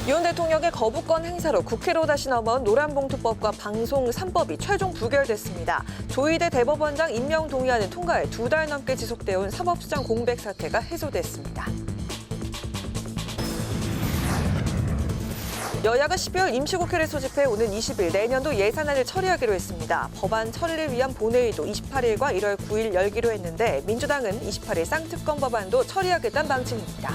윤 대통령의 거부권 행사로 국회로 다시 넘어온 노란봉투법과 방송 3법이 최종 부결됐습니다. 조희대 대법원장 임명 동의안을 통과해 2달 넘게 지속되어 온 사법수장 공백 사태가 해소됐습니다. 여야가 12월 임시국회를 소집해 오는 20일 내년도 예산안을 처리하기로 했습니다. 법안 처리를 위한 본회의도 28일과 1월 9일 열기로 했는데 민주당은 28일 쌍특검 법안도 처리하겠다는 방침입니다.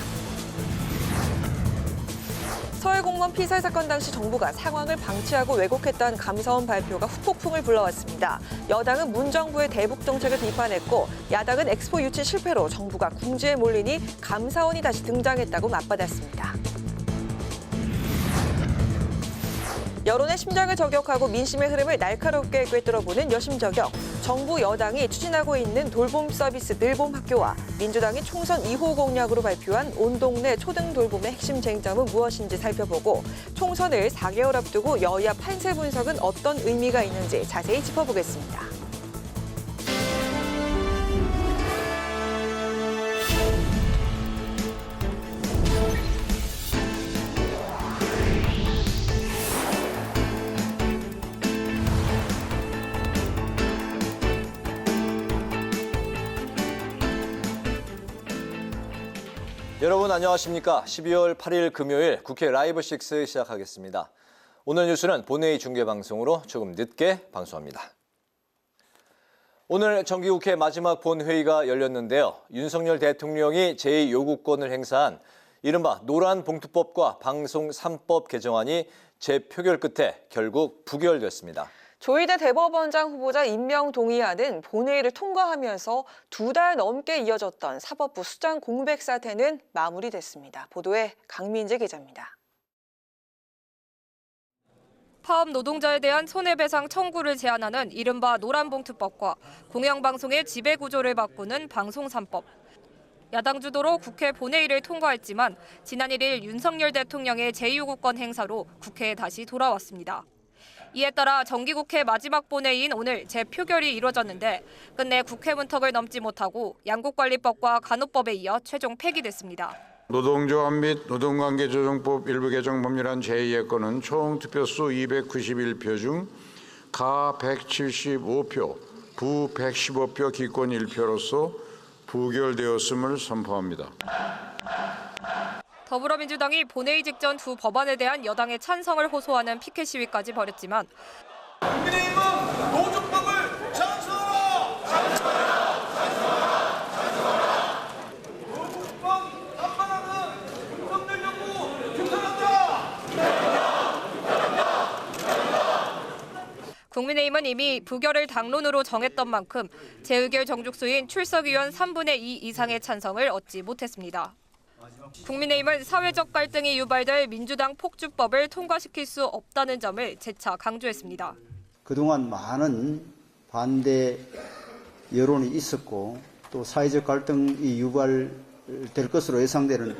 서해 공무원 피살 사건 당시 정부가 상황을 방치하고 왜곡했다는 감사원 발표가 후폭풍을 불러왔습니다. 여당은 문 정부의 대북 정책을 비판했고 야당은 엑스포 유치 실패로 정부가 궁지에 몰리니 감사원이 다시 등장했다고 맞받았습니다. 여론의 심장을 저격하고 민심의 흐름을 날카롭게 꿰뚫어보는 여심저격. 정부 여당이 추진하고 있는 돌봄 서비스 늘봄 학교와 민주당이 총선 2호 공약으로 발표한 온 동네 초등 돌봄의 핵심 쟁점은 무엇인지 살펴보고 총선을 4개월 앞두고 여야 판세 분석은 어떤 의미가 있는지 자세히 짚어보겠습니다. 여러분 안녕하십니까? 12월 8일 금요일 국회 라이브 6 시작하겠습니다. 오늘 뉴스는 본회의 중계방송으로 조금 늦게 방송합니다. 오늘 정기국회 마지막 본회의가 열렸는데요. 윤석열 대통령이 제2요구권을 행사한 이른바 노란봉투법과 방송 3법 개정안이 재표결 끝에 결국 부결됐습니다. 조희대 대법원장 후보자 임명 동의안은 본회의를 통과하면서 2달 넘게 이어졌던 사법부 수장 공백 사태는 마무리됐습니다. 보도에 강민재 기자입니다. 파업 노동자에 대한 손해배상 청구를 제한하는 이른바 노란봉투법과 공영방송의 지배구조를 바꾸는 방송 3법. 야당 주도로 국회 본회의를 통과했지만 지난 1일 윤석열 대통령의 제2요구권 행사로 국회에 다시 돌아왔습니다. 이에 따라 정기국회 마지막 본회의인 오늘 재표결이 이뤄졌는데 끝내 국회 문턱을 넘지 못하고 양국관리법과 간호법에 이어 최종 폐기됐습니다. 노동조합 및 노동관계조정법 일부 개정 법률안 제2의 건은 총 투표수 291표 중 가 175표, 부 115표 기권 1표로서 부결되었음을 선포합니다. 더불어민주당이 본회의 직전 두 법안에 대한 여당의 찬성을 호소하는 피켓 시위까지 벌였지만 국민의힘은 노조법을 찬성하라! 찬성하라! 노조법 반발하는 윤석열 정부 규탄한다! 국민의힘은 이미 부결을 당론으로 정했던 만큼 재의결 정족수인 출석의원 3분의 2 이상의 찬성을 얻지 못했습니다. 국민의힘은 사회적 갈등이 유발될 민주당 폭주법을 통과시킬 수 없다는 점을 재차 강조했습니다. 그동안 많은 반대 여론이 있었고 또 사회적 갈등이 유발될 것으로 예상되는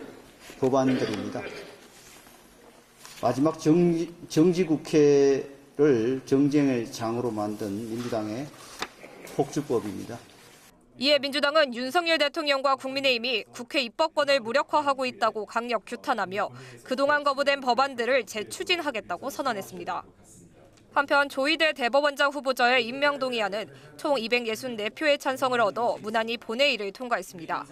법안들입니다. 마지막 정지국회를 정쟁의 장으로 만든 민주당의 폭주법입니다. 이에 민주당은 윤석열 대통령과 국민의힘이 국회 입법권을 무력화하고 있다고 강력 규탄하며 그동안 거부된 법안들을 재추진하겠다고 선언했습니다. 한편 조희대 대법원장 후보자의 임명 동의안은 총 264표의 찬성을 얻어 무난히 본회의를 통과했습니다.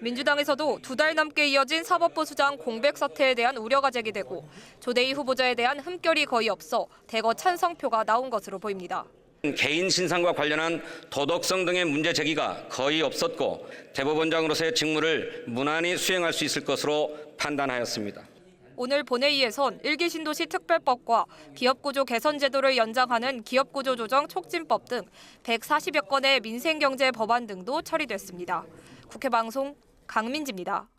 민주당에서도 2달 넘게 이어진 사법부 수장 공백 사태에 대한 우려가 제기되고 조대희 후보자에 대한 흠결이 거의 없어 대거 찬성표가 나온 것으로 보입니다. 개인 신상과 관련한 도덕성 등의 문제 제기가 거의 없었고 대법원장으로서의 직무를 무난히 수행할 수 있을 것으로 판단하였습니다. 오늘 본회의에선 1기 신도시 특별법과 기업구조 개선 제도를 연장하는 기업구조 조정 촉진법 등 140여 건의 민생경제 법안 등도 처리됐습니다. 국회 방송 강민지입니다.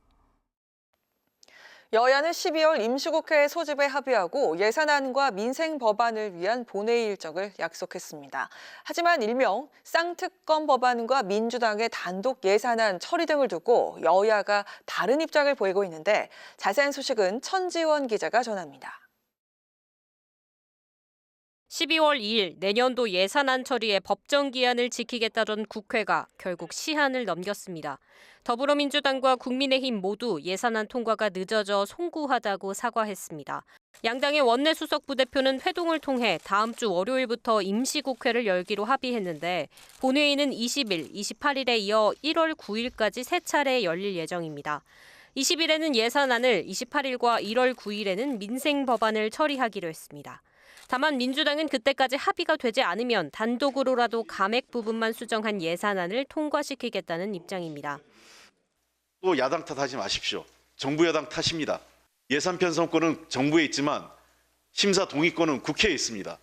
여야는 12월 임시국회 소집에 합의하고 예산안과 민생 법안을 위한 본회의 일정을 약속했습니다. 하지만 일명 쌍특검 법안과 민주당의 단독 예산안 처리 등을 두고 여야가 다른 입장을 보이고 있는데 자세한 소식은 천지원 기자가 전합니다. 12월 2일 내년도 예산안 처리에 법정 기한을 지키겠다던 국회가 결국 시한을 넘겼습니다. 더불어민주당과 국민의힘 모두 예산안 통과가 늦어져 송구하다고 사과했습니다. 양당의 원내수석 부대표는 회동을 통해 다음 주 월요일부터 임시국회를 열기로 합의했는데 본회의는 20일, 28일에 이어 1월 9일까지 3차례 열릴 예정입니다. 20일에는 예산안을, 28일과 1월 9일에는 민생 법안을 처리하기로 했습니다. 다만 민주당은 그때까지 합의가 되지 않으면 단독으로라도 감액 부분만 수정한 예산안을 통과시키겠다는 입장입니다. 또 야당 탓하지 마십시오. 정부 여당 탓입니다. 예산 편성권은 정부에 있지만 심사 동의권은 국회에 있습니다.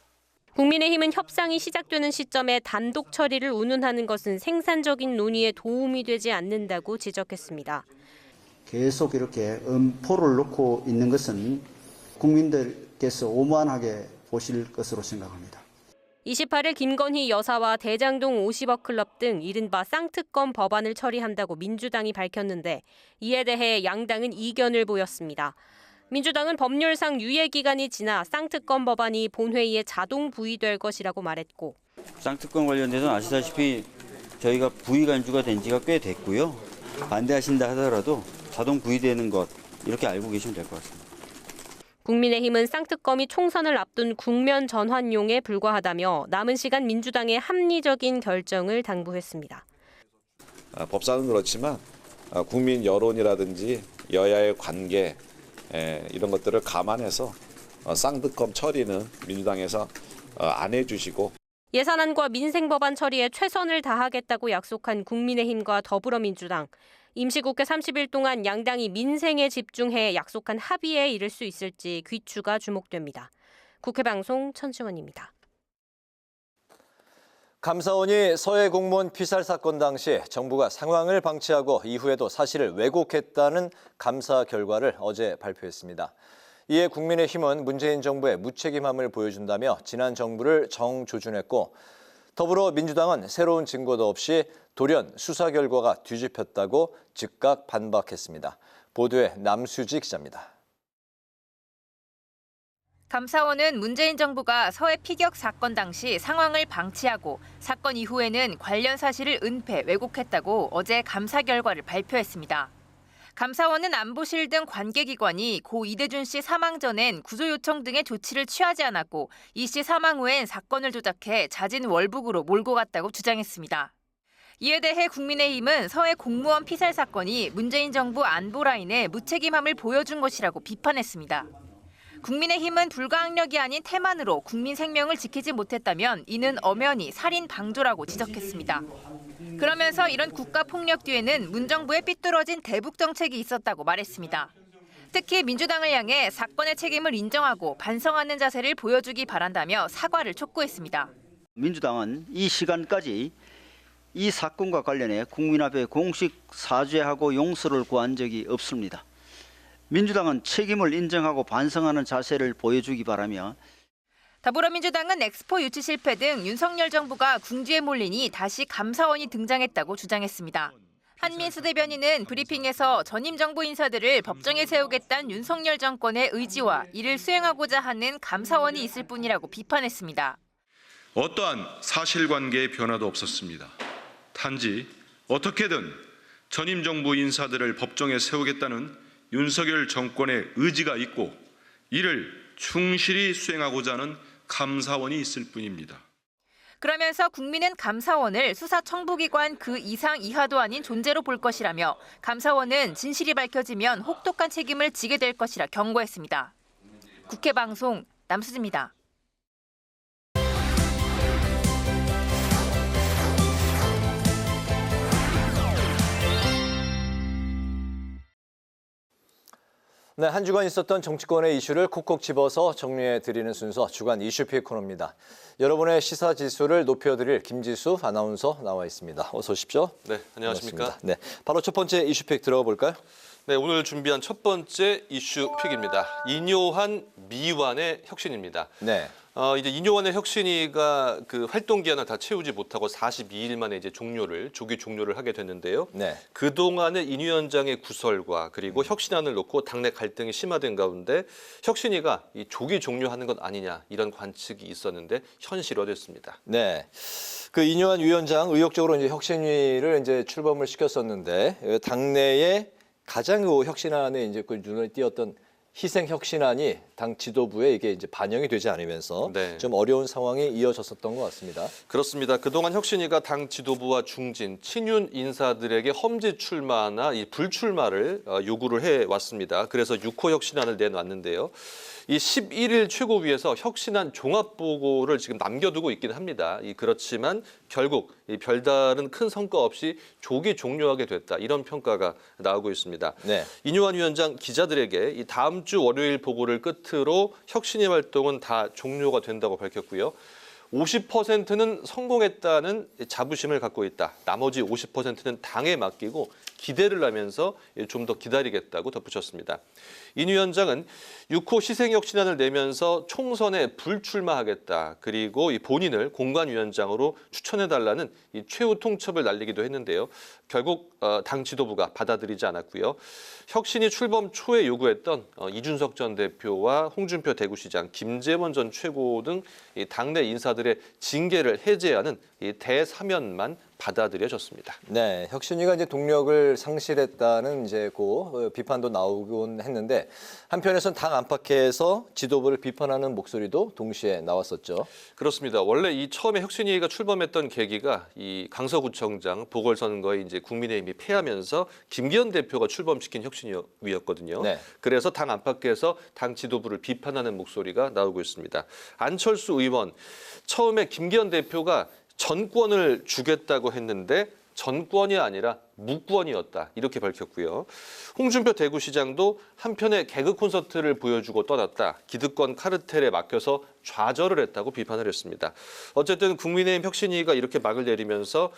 국민의힘은 협상이 시작되는 시점에 단독 처리를 운운하는 것은 생산적인 논의에 도움이 되지 않는다고 지적했습니다. 계속 이렇게 엄포를 놓고 있는 것은 국민들께서 오만하게 보실 것으로 생각합니다. 28일 김건희 여사와 대장동 50억 클럽 등 이른바 쌍특검 법안을 처리한다고 민주당이 밝혔는데 이에 대해 양당은 이견을 보였습니다. 민주당은 법률상 유예 기간이 지나 쌍특검 법안이 본회의에 자동 부의될 것이라고 말했고 쌍특검 관련돼서는 아시다시피 저희가 부의 간주가 된 지가 꽤 됐고요. 반대하신다 하더라도 자동 부의되는 것 이렇게 알고 계시면 될 것 같습니다. 국민의힘은 쌍특검이 총선을 앞둔 국면 전환용에 불과하다며 남은 시간 민주당의 합리적인 결정을 당부했습니다. 법사는 그렇지만 국민 여론이라든지 여야의 관계 이런 것들을 감안해서 쌍특검 처리는 민주당에서 안 해주시고 예산안과 민생법안 처리에 최선을 다하겠다고 약속한 국민의힘과 더불어민주당. 임시국회 30일 동안 양당이 민생에 집중해 약속한 합의에 이를 수 있을지 귀추가 주목됩니다. 국회방송 천시원입니다. 감사원이 서해 공무원 피살 사건 당시 정부가 상황을 방치하고 이후에도 사실을 왜곡했다는 감사 결과를 어제 발표했습니다. 이에 국민의힘은 문재인 정부의 무책임함을 보여준다며 지난 정부를 정조준했고 더불어민주당은 새로운 증거도 없이 돌연 수사 결과가 뒤집혔다고 즉각 반박했습니다. 보도에 남수지 기자입니다. 감사원은 문재인 정부가 서해 피격 사건 당시 상황을 방치하고 사건 이후에는 관련 사실을 은폐, 왜곡했다고 어제 감사 결과를 발표했습니다. 감사원은 안보실 등 관계기관이 고 이대준 씨 사망 전엔 구조 요청 등의 조치를 취하지 않았고 이 씨 사망 후엔 사건을 조작해 자진 월북으로 몰고 갔다고 주장했습니다. 이에 대해 국민의힘은 서해 공무원 피살 사건이 문재인 정부 안보 라인의 무책임함을 보여준 것이라고 비판했습니다. 국민의힘은 불가항력이 아닌 태만으로 국민 생명을 지키지 못했다면 이는 엄연히 살인 방조라고 지적했습니다. 그러면서 이런 국가폭력 뒤에는 문 정부의 삐뚤어진 대북 정책이 있었다고 말했습니다. 특히 민주당을 향해 사건의 책임을 인정하고 반성하는 자세를 보여주기 바란다며 사과를 촉구했습니다. 민주당은 이 시간까지 이 사건과 관련해 국민 앞에 공식 사죄하고 용서를 구한 적이 없습니다. 민주당은 책임을 인정하고 반성하는 자세를 보여주기 바라며 더불어민주당은 엑스포 유치 실패 등 윤석열 정부가 궁지에 몰리니 다시 감사원이 등장했다고 주장했습니다. 한민수 대변인은 브리핑에서 전임 정부 인사들을 법정에 세우겠다는 윤석열 정권의 의지와 이를 수행하고자 하는 감사원이 있을 뿐이라고 비판했습니다. 어떠한 사실관계의 변화도 없었습니다. 단지 어떻게든 전임 정부 인사들을 법정에 세우겠다는 윤석열 정권의 의지가 있고 이를 충실히 수행하고자 하는 감사원이 있을 뿐입니다. 그러면서 국민은 감사원을 수사 청부기관 그 이상 이하도 아닌 존재로 볼 것이라며 감사원은 진실이 밝혀지면 혹독한 책임을 지게 될 것이라 경고했습니다. 국회 방송 남수지입니다. 네, 한 주간 있었던 정치권의 이슈를 콕콕 집어서 정리해드리는 순서 주간 이슈픽 코너입니다. 여러분의 시사 지수를 높여드릴 김지수 아나운서 나와 있습니다. 어서 오십시오. 네, 안녕하십니까. 반갑습니다. 네, 바로 첫 번째 이슈픽 들어가 볼까요? 네, 오늘 준비한 첫 번째 이슈픽입니다. 인요한 미완의 혁신입니다. 네. 이제 인요한의 혁신위가 그 활동 기한을 다 채우지 못하고 42일 만에 이제 조기 종료를 하게 됐는데요. 네. 그 동안의 인 위원장의 구설과 그리고 혁신안을 놓고 당내 갈등이 심화된 가운데 혁신위가 이 조기 종료하는 것 아니냐 이런 관측이 있었는데 현실화됐습니다. 네. 그 인요한 위원장 의욕적으로 이제 혁신위를 이제 출범을 시켰었는데 당내에 가장 그 혁신안에 이제 그 눈을 띄었던 희생 혁신안이 당 지도부에 이게 이제 반영이 되지 않으면서 네. 좀 어려운 상황이 이어졌었던 것 같습니다. 그렇습니다. 그동안 혁신위가 당 지도부와 중진, 친윤 인사들에게 험지 출마나 이 불출마를 요구를 해왔습니다. 그래서 6호 혁신안을 내놨는데요. 이 11일 최고위에서 혁신안 종합보고를 지금 남겨두고 있긴 합니다. 그렇지만 결국 이 별다른 큰 성과 없이 조기 종료하게 됐다. 이런 평가가 나오고 있습니다. 네. 인요한 위원장 기자들에게 이 다음 주 월요일 보고를 끝으로 혁신위 활동은 다 종료가 된다고 밝혔고요. 50%는 성공했다는 자부심을 갖고 있다. 나머지 50%는 당에 맡기고 기대를 하면서 좀 더 기다리겠다고 덧붙였습니다. 인 위원장은 6호 시생혁신안을 내면서 총선에 불출마하겠다. 그리고 이 본인을 공관위원장으로 추천해달라는 이 최후 통첩을 날리기도 했는데요. 결국 당 지도부가 받아들이지 않았고요. 혁신이 출범 초에 요구했던 이준석 전 대표와 홍준표 대구시장, 김재원 전 최고 등 이 당내 인사들의 징계를 해제하는 이 대사면만 받아들여졌습니다. 네, 혁신위가 이제 동력을 상실했다는 이제 그 비판도 나오곤 했는데 한편에서는 당 안팎에서 지도부를 비판하는 목소리도 동시에 나왔었죠. 그렇습니다. 원래 이 처음에 혁신위가 출범했던 계기가 이 강서구청장 보궐선거에 이제 국민의힘이 패하면서 김기현 대표가 출범시킨 혁신위였거든요. 네. 그래서 당 안팎에서 당 지도부를 비판하는 목소리가 나오고 있습니다. 안철수 의원 처음에 김기현 대표가 전권을 주겠다고 했는데 전권이 아니라 무권이었다 이렇게 밝혔고요. 홍준표 대구시장도 한편의 개그 콘서트를 보여주고 떠났다. 기득권 카르텔에 막혀서 좌절을 했다고 비판을 했습니다. 어쨌든 국민의힘 혁신위가 이렇게 막을 내리면서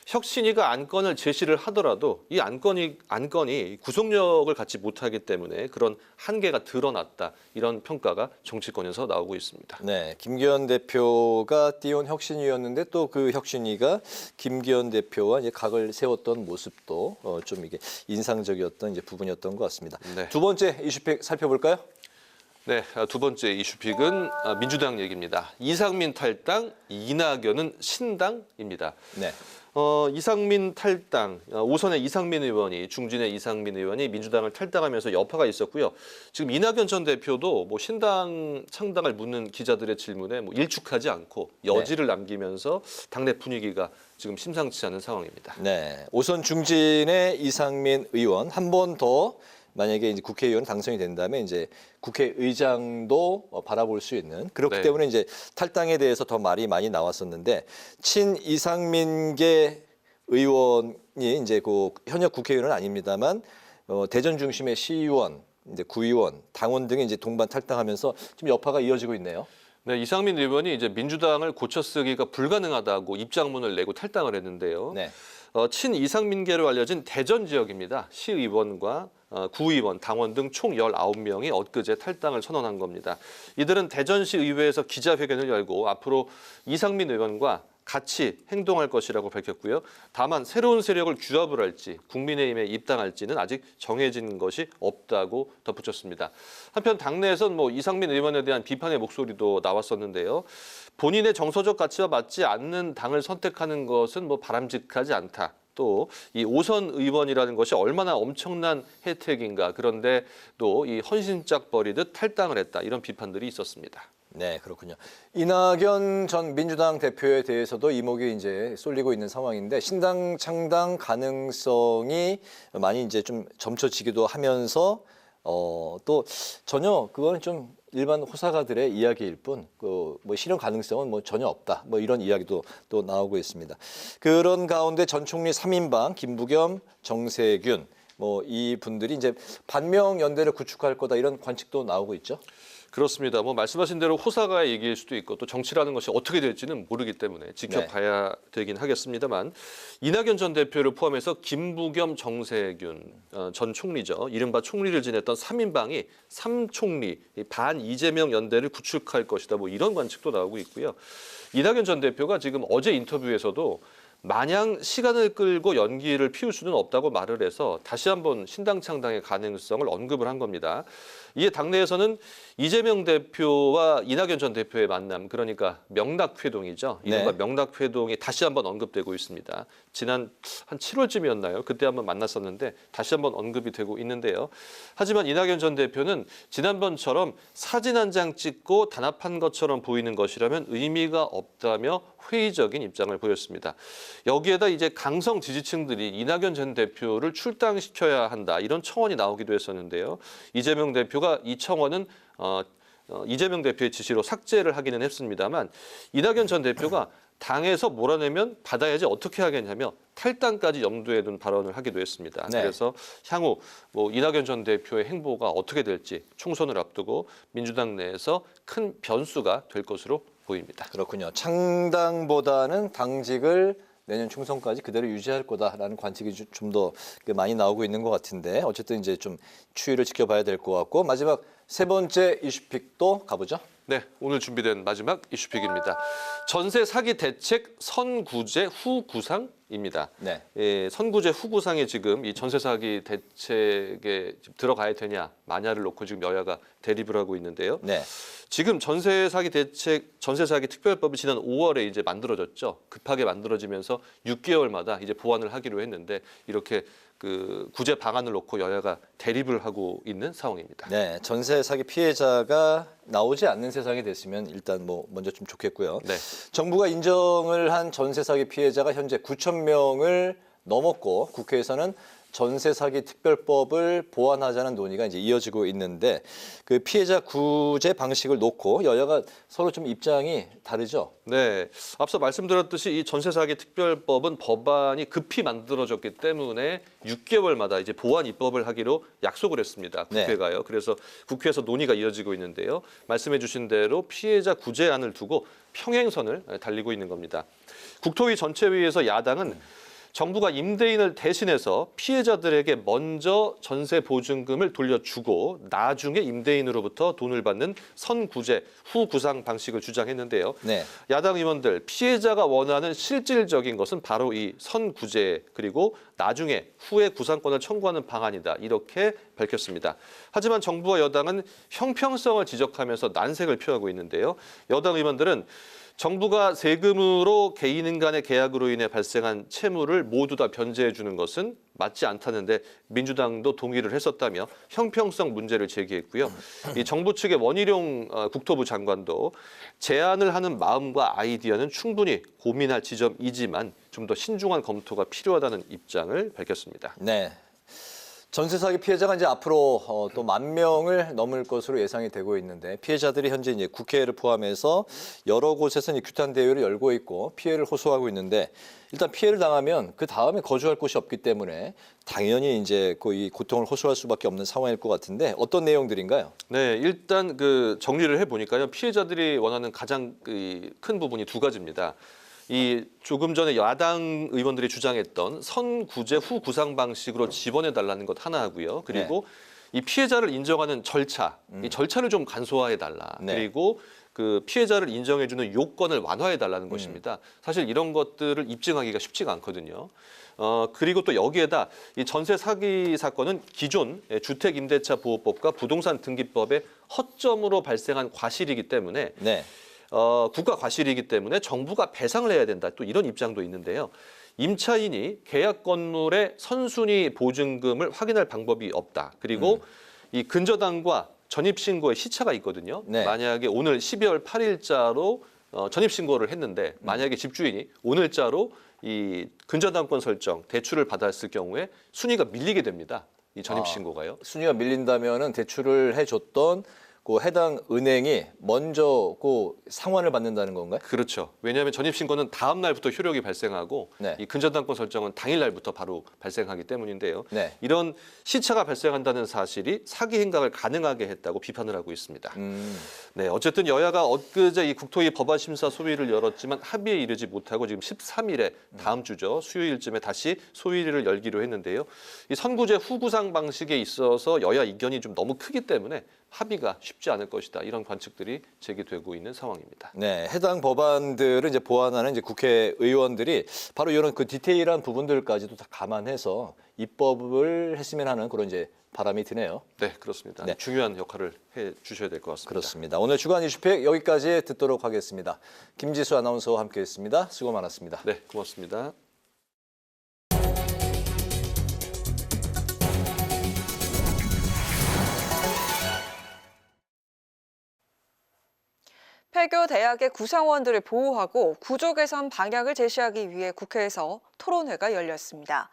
혁신위가 안건을 제시를 하더라도 이 안건이 구속력을 갖지 못하기 때문에 그런 한계가 드러났다. 이런 평가가 정치권에서 나오고 있습니다. 네, 김기현 대표가 띄운 혁신위였는데 또 그 혁신위가 김기현 대표와 이제 각을 세웠던 모습도 좀 이게 인상적이었던 이제 부분이었던 것 같습니다. 네. 두 번째 이슈픽 살펴볼까요? 네, 두 번째 이슈픽은 민주당 얘기입니다. 이상민 탈당, 이낙연은 신당입니다. 네. 이상민 탈당, 5선의 이상민 의원이 중진의 이상민 의원이 민주당을 탈당하면서 여파가 있었고요. 지금 이낙연 전 대표도 뭐 신당 창당을 묻는 기자들의 질문에 뭐 일축하지 않고 여지를 남기면서 당내 분위기가 지금 심상치 않은 상황입니다. 네, 5선 중진의 이상민 의원 한 번 더 만약에 이제 국회의원 당선이 된다면 이제 국회의장도 바라볼 수 있는 그렇기 네. 때문에 이제 탈당에 대해서 더 말이 많이 나왔었는데 친 이상민계 의원이 이제 그 현역 국회의원은 아닙니다만 대전 중심의 시의원, 이제 구의원, 당원 등이 이제 동반 탈당하면서 지금 여파가 이어지고 있네요. 네, 이상민 의원이 이제 민주당을 고쳐쓰기가 불가능하다고 입장문을 내고 탈당을 했는데요. 네. 친 이상민계로 알려진 대전 지역입니다. 시의원과 구의원, 당원 등 총 19명이 엊그제 탈당을 선언한 겁니다. 이들은 대전시 의회에서 기자회견을 열고 앞으로 이상민 의원과 같이 행동할 것이라고 밝혔고요. 다만 새로운 세력을 규합을 할지 국민의힘에 입당할지는 아직 정해진 것이 없다고 덧붙였습니다. 한편 당내에선 뭐 이상민 의원에 대한 비판의 목소리도 나왔었는데요. 본인의 정서적 가치와 맞지 않는 당을 선택하는 것은 뭐 바람직하지 않다. 또 이 5선 의원이라는 것이 얼마나 엄청난 혜택인가. 그런데 또 이 헌신짝 버리듯 탈당을 했다. 이런 비판들이 있었습니다. 네, 그렇군요. 이낙연 전 민주당 대표에 대해서도 이목이 이제 쏠리고 있는 상황인데 신당 창당 가능성이 많이 이제 좀 점쳐지기도 하면서 또 전혀 그거는 좀 일반 호사가들의 이야기일 뿐, 뭐 실현 가능성은 뭐 전혀 없다. 뭐 이런 이야기도 또 나오고 있습니다. 그런 가운데 전 총리 3인방 김부겸, 정세균 뭐 이 분들이 이제 반명 연대를 구축할 거다 이런 관측도 나오고 있죠. 그렇습니다. 뭐 말씀하신 대로 호사가 얘기일 수도 있고 또 정치라는 것이 어떻게 될지는 모르기 때문에 지켜봐야 되긴 하겠습니다만 이낙연 전 대표를 포함해서 김부겸, 정세균 전 총리죠. 이른바 총리를 지냈던 3인방이 3총리 반 이재명 연대를 구축할 것이다. 뭐 이런 관측도 나오고 있고요. 이낙연 전 대표가 지금 어제 인터뷰에서도 마냥 시간을 끌고 연기를 피울 수는 없다고 말을 해서 다시 한번 신당 창당의 가능성을 언급을 한 겁니다. 이에 당내에서는 이재명 대표와 이낙연 전 대표의 만남, 그러니까 명락회동이죠. 이른바 명락회동이 다시 한번 언급되고 있습니다. 지난 한 7월쯤이었나요? 그때 한번 만났었는데 다시 한번 언급이 되고 있는데요. 하지만 이낙연 전 대표는 지난번처럼 사진 한 장 찍고 단합한 것처럼 보이는 것이라면 의미가 없다며 회의적인 입장을 보였습니다. 여기에다 이제 강성 지지층들이 이낙연 전 대표를 출당시켜야 한다, 이런 청원이 나오기도 했었는데요. 이재명 대표가 이 청원은 이재명 대표의 지시로 삭제를 하기는 했습니다만 이낙연 전 대표가 당에서 몰아내면 받아야지 어떻게 하겠냐며 탈당까지 염두에 둔 발언을 하기도 했습니다. 네. 그래서 향후 뭐 이낙연 전 대표의 행보가 어떻게 될지 총선을 앞두고 민주당 내에서 큰 변수가 될 것으로 보입니다. 그렇군요. 창당보다는 당직을 내년 총선까지 그대로 유지할 거다라는 관측이 좀 더 많이 나오고 있는 것 같은데 어쨌든 이제 좀 추이를 지켜봐야 될 것 같고 마지막 세 번째 이슈픽도 가보죠. 네, 오늘 준비된 마지막 이슈픽입니다. 전세 사기 대책 선구제 후구상입니다. 네. 예, 선구제 후구상에 지금 이 전세 사기 대책에 들어가야 되냐 마냐를 놓고 지금 여야가 대립을 하고 있는데요. 네. 지금 전세 사기 대책, 전세 사기 특별법이 지난 5월에 이제 만들어졌죠. 급하게 만들어지면서 6개월마다 이제 보완을 하기로 했는데 이렇게 그 구제 방안을 놓고 여야가 대립을 하고 있는 상황입니다. 네, 전세 사기 피해자가 나오지 않는 세상이 됐으면 일단 뭐 먼저 좀 좋겠고요. 네. 정부가 인정을 한 전세 사기 피해자가 현재 9천 명을 넘었고 국회에서는 전세 사기 특별법을 보완하자는 논의가 이제 이어지고 있는데 그 피해자 구제 방식을 놓고 여야가 서로 좀 입장이 다르죠. 네, 앞서 말씀드렸듯이 이 전세 사기 특별법은 법안이 급히 만들어졌기 때문에 6개월마다 이제 보완 입법을 하기로 약속을 했습니다. 국회가요. 네. 그래서 국회에서 논의가 이어지고 있는데요. 말씀해주신 대로 피해자 구제안을 두고 평행선을 달리고 있는 겁니다. 국토위 전체회의에서 야당은 정부가 임대인을 대신해서 피해자들에게 먼저 전세 보증금을 돌려주고 나중에 임대인으로부터 돈을 받는 선구제 후구상 방식을 주장했는데요. 네. 야당 의원들 피해자가 원하는 실질적인 것은 바로 이 선구제 그리고 나중에 후에 구상권을 청구하는 방안이다, 이렇게 밝혔습니다. 하지만 정부와 여당은 형평성을 지적하면서 난색을 표하고 있는데요. 여당 의원들은 정부가 세금으로 개인 간의 계약으로 인해 발생한 채무를 모두 다 변제해 주는 것은 맞지 않다는데 민주당도 동의를 했었다며 형평성 문제를 제기했고요. 이 정부 측의 원희룡 국토부 장관도 제안을 하는 마음과 아이디어는 충분히 고민할 지점이지만 좀 더 신중한 검토가 필요하다는 입장을 밝혔습니다. 네. 전세 사기 피해자가 이제 앞으로 또 10,000명을 넘을 것으로 예상이 되고 있는데 피해자들이 현재 이제 국회를 포함해서 여러 곳에서 규탄 대회를 열고 있고 피해를 호소하고 있는데 일단 피해를 당하면 그 다음에 거주할 곳이 없기 때문에 당연히 이제 이 고통을 호소할 수밖에 없는 상황일 것 같은데 어떤 내용들인가요? 네, 일단 그 정리를 해보니까요. 피해자들이 원하는 가장 큰 부분이 두 가지입니다. 이 조금 전에 야당 의원들이 주장했던 선구제 후구상 방식으로 지원해달라는 것 하나 하고요. 그리고 이 피해자를 인정하는 절차, 이 절차를 좀 간소화해달라. 그리고 그 피해자를 인정해주는 요건을 완화해달라는 것입니다. 사실 이런 것들을 입증하기가 쉽지가 않거든요. 그리고 또 여기에다 이 전세 사기 사건은 기존 주택임대차 보호법과 부동산 등기법의 허점으로 발생한 과실이기 때문에 국가 과실이기 때문에 정부가 배상을 해야 된다. 또 이런 입장도 있는데요. 임차인이 계약 건물의 선순위 보증금을 확인할 방법이 없다. 그리고 이 근저당과 전입신고의 시차가 있거든요. 만약에 오늘 12월 8일자로 전입신고를 했는데 만약에 집주인이 오늘자로 이 근저당권 설정, 대출을 받았을 경우에 순위가 밀리게 됩니다. 이 전입신고가요. 순위가 밀린다면은 대출을 해줬던 그 해당 은행이 먼저 그 상환을 받는다는 건가요? 그렇죠. 왜냐하면 전입신고는 다음 날부터 효력이 발생하고 네. 이 근저당권 설정은 당일 날부터 바로 발생하기 때문인데요. 네. 이런 시차가 발생한다는 사실이 사기 행각을 가능하게 했다고 비판을 하고 있습니다. 네, 어쨌든 여야가 엊그제 이 국토위 법안 심사 소위를 열었지만 합의에 이르지 못하고 지금 13일에 다음 주죠. 수요일쯤에 다시 소위를 열기로 했는데요. 이 선구제 후구상 방식에 있어서 여야 이견이 좀 너무 크기 때문에 합의가 쉽지 않을 것이다. 이런 관측들이 제기되고 있는 상황입니다. 네, 해당 법안들을 이제 보완하는 이제 국회의원들이 바로 이런 그 디테일한 부분들까지도 다 감안해서 입법을 했으면 하는 그런 이제 바람이 드네요. 네, 그렇습니다. 네. 중요한 역할을 해 주셔야 될 것 같습니다. 그렇습니다. 오늘 주간 이슈팩 여기까지 듣도록 하겠습니다. 김지수 아나운서와 함께했습니다. 수고 많았습니다. 네, 고맙습니다. 폐교 대학의 구성원들을 보호하고 구조 개선 방향을 제시하기 위해 국회에서 토론회가 열렸습니다.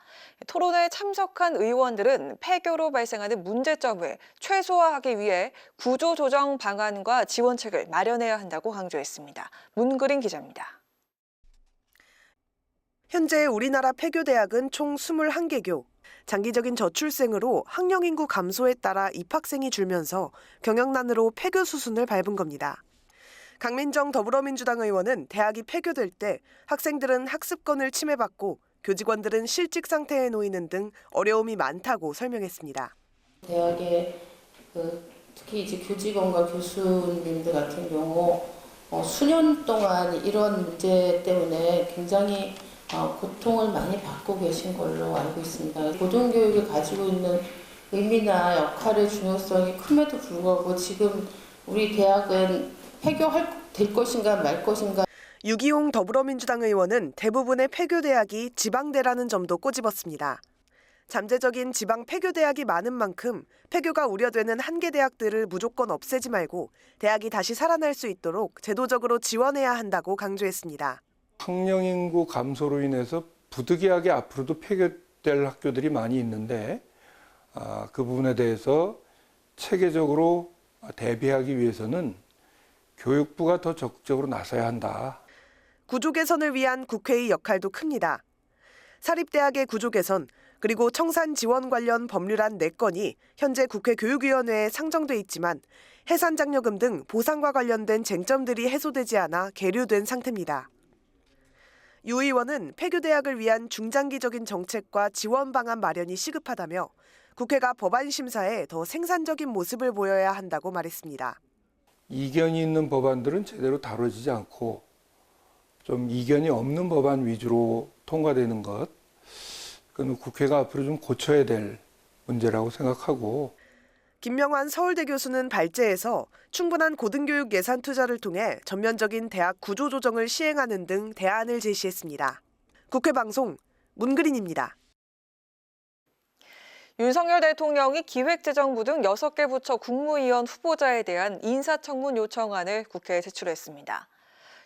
토론회에 참석한 의원들은 폐교로 발생하는 문제점을 최소화하기 위해 구조 조정 방안과 지원책을 마련해야 한다고 강조했습니다. 문그린 기자입니다. 현재 우리나라 폐교 대학은 총 21개교. 장기적인 저출생으로 학령 인구 감소에 따라 입학생이 줄면서 경영난으로 폐교 수순을 밟은 겁니다. 강민정 더불어민주당 의원은 대학이 폐교될 때 학생들은 학습권을 침해받고 교직원들은 실직 상태에 놓이는 등 어려움이 많다고 설명했습니다. 대학의 특히 이제 교직원과 교수님들 같은 경우 수년 동안 이런 문제 때문에 굉장히 고통을 많이 받고 계신 걸로 알고 있습니다. 고등교육이 가지고 있는 의미나 역할의 중요성이 큼에도 불구하고 지금 우리 대학은 될 것인가 말 것인가. 유기용 더불어민주당 의원은 대부분의 폐교 대학이 지방대라는 점도 꼬집었습니다. 잠재적인 지방 폐교 대학이 많은 만큼 폐교가 우려되는 한계 대학들을 무조건 없애지 말고 대학이 다시 살아날 수 있도록 제도적으로 지원해야 한다고 강조했습니다. 학령 인구 감소로 인해서 부득이하게 앞으로도 폐교될 학교들이 많이 있는데 그 부분에 대해서 체계적으로 대비하기 위해서는 교육부가 더 적극적으로 나서야 한다. 구조 개선을 위한 국회의 역할도 큽니다. 사립대학의 구조 개선, 그리고 청산 지원 관련 법률안 4건이 현재 국회 교육위원회에 상정돼 있지만 해산장려금 등 보상과 관련된 쟁점들이 해소되지 않아 계류된 상태입니다. 유 의원은 폐교대학을 위한 중장기적인 정책과 지원 방안 마련이 시급하다며 국회가 법안 심사에 더 생산적인 모습을 보여야 한다고 말했습니다. 이견이 있는 법안들은 제대로 다뤄지지 않고 좀 이견이 없는 법안 위주로 통과되는 것, 그건 국회가 앞으로 좀 고쳐야 될 문제라고 생각하고. 김명환 서울대 교수는 발제에서 충분한 고등교육 예산 투자를 통해 전면적인 대학 구조 조정을 시행하는 등 대안을 제시했습니다. 국회 방송 문그린입니다. 윤석열 대통령이 기획재정부 등 6개 부처 국무위원 후보자에 대한 인사청문 요청안을 국회에 제출했습니다.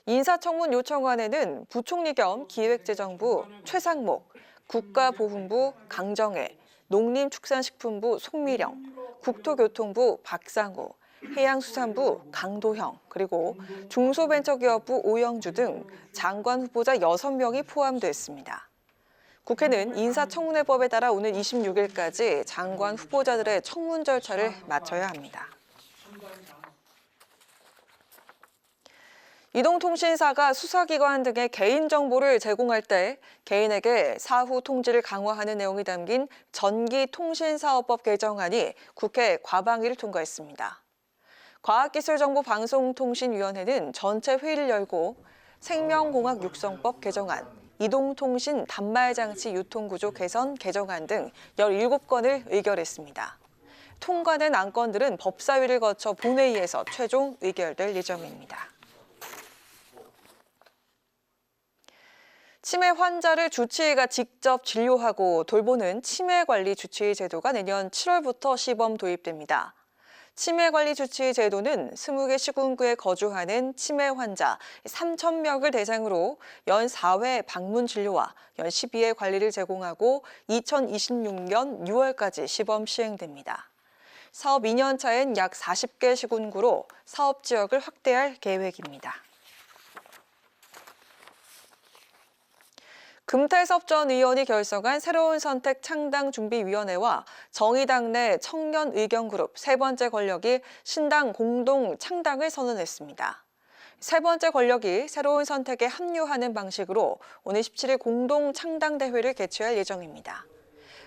인사청문 요청안에는 부총리 겸 기획재정부 최상목, 국가보훈부 강정애, 농림축산식품부 송미령, 국토교통부 박상우, 해양수산부 강도형, 그리고 중소벤처기업부 오영주 등 장관 후보자 6명이 포함됐습니다. 국회는 인사청문회법에 따라 오늘 26일까지 장관 후보자들의 청문 절차를 마쳐야 합니다. 이동통신사가 수사기관 등의 개인정보를 제공할 때 개인에게 사후 통지를 강화하는 내용이 담긴 전기통신사업법 개정안이 국회 과방위를 통과했습니다. 과학기술정보방송통신위원회는 전체 회의를 열고 생명공학육성법 개정안, 이동통신 단말장치 유통구조 개선 개정안 등 17건을 의결했습니다. 통과된 안건들은 법사위를 거쳐 본회의에서 최종 의결될 예정입니다. 치매 환자를 주치의가 직접 진료하고 돌보는 치매관리 주치의 제도가 내년 7월부터 시범 도입됩니다. 치매관리 주치의 제도는 20개 시군구에 거주하는 치매 환자 3,000명을 대상으로 연 4회 방문 진료와 연 12회 관리를 제공하고 2026년 6월까지 시범 시행됩니다. 사업 2년 차엔 약 40개 시군구로 사업 지역을 확대할 계획입니다. 금태섭 전 의원이 결성한 새로운 선택 창당준비위원회와 정의당 내 청년 의견그룹 세 번째 권력이 신당 공동 창당을 선언했습니다. 세 번째 권력이 새로운 선택에 합류하는 방식으로 오늘 17일 공동 창당대회를 개최할 예정입니다.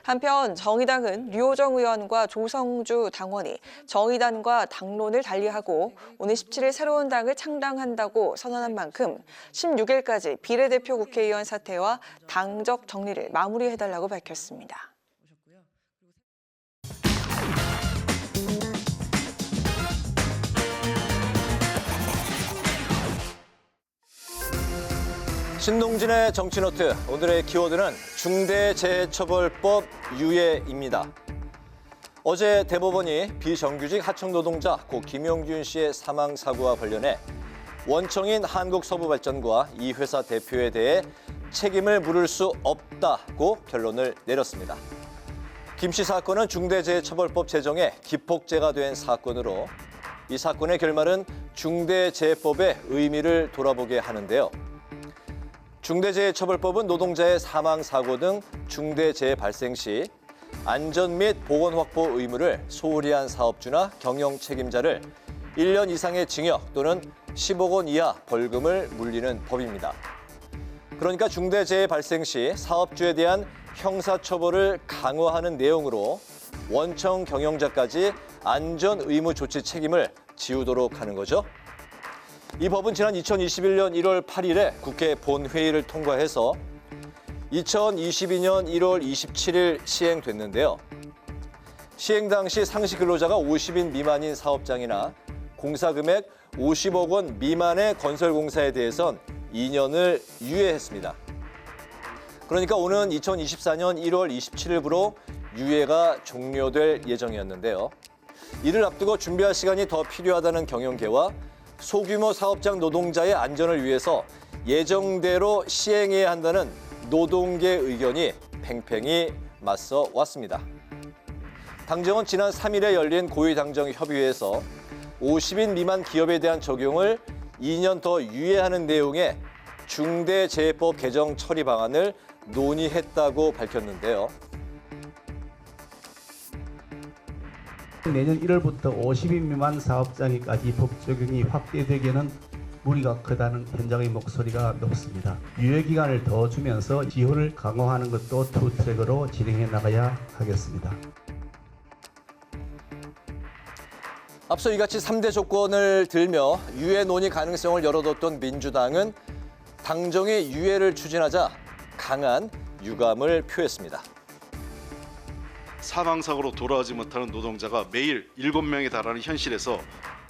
한편 정의당은 류호정 의원과 조성주 당원이 정의당과 당론을 달리하고 오늘 17일 새로운 당을 창당한다고 선언한 만큼 16일까지 비례대표 국회의원 사퇴와 당적 정리를 마무리해달라고 밝혔습니다. 신동진의 정치노트, 오늘의 키워드는 중대재해처벌법 유예입니다. 어제 대법원이 비정규직 하청노동자 고 김용균 씨의 사망 사고와 관련해 원청인 한국서부발전과 이 회사 대표에 대해 책임을 물을 수 없다고 결론을 내렸습니다. 김 씨 사건은 중대재해처벌법 제정에 기폭제가 된 사건으로 이 사건의 결말은 중대재해법의 의미를 돌아보게 하는데요. 중대재해처벌법은 노동자의 사망, 사고 등 중대재해 발생 시 안전 및 보건 확보 의무를 소홀히 한 사업주나 경영 책임자를 1년 이상의 징역 또는 10억 원 이하 벌금을 물리는 법입니다. 그러니까 중대재해 발생 시 사업주에 대한 형사처벌을 강화하는 내용으로 원청 경영자까지 안전 의무 조치 책임을 지우도록 하는 거죠. 이 법은 지난 2021년 1월 8일에 국회 본회의를 통과해서 2022년 1월 27일 시행됐는데요. 시행 당시 상시 근로자가 50인 미만인 사업장이나 공사 금액 50억 원 미만의 건설공사에 대해선 2년을 유예했습니다. 그러니까 오는 2024년 1월 27일부로 유예가 종료될 예정이었는데요. 이를 앞두고 준비할 시간이 더 필요하다는 경영계와 소규모 사업장 노동자의 안전을 위해서 예정대로 시행해야 한다는 노동계 의견이 팽팽히 맞서 왔습니다. 당정은 지난 3일에 열린 고위당정협의회에서 50인 미만 기업에 대한 적용을 2년 더 유예하는 내용의 중대재해법 개정 처리 방안을 논의했다고 밝혔는데요. 내년 1월부터 50인 미만 사업장에까지 법 적용이 확대되기에는 무리가 크다는 현장의 목소리가 높습니다. 유예 기간을 더 주면서 지원을 강화하는 것도 투트랙으로 진행해 나가야 하겠습니다. 앞서 이같이 3대 조건을 들며 유예 논의 가능성을 열어뒀던 민주당은 당정이 유예를 추진하자 강한 유감을 표했습니다. 사망사고로 돌아오지 못하는 노동자가 매일 7명에 달하는 현실에서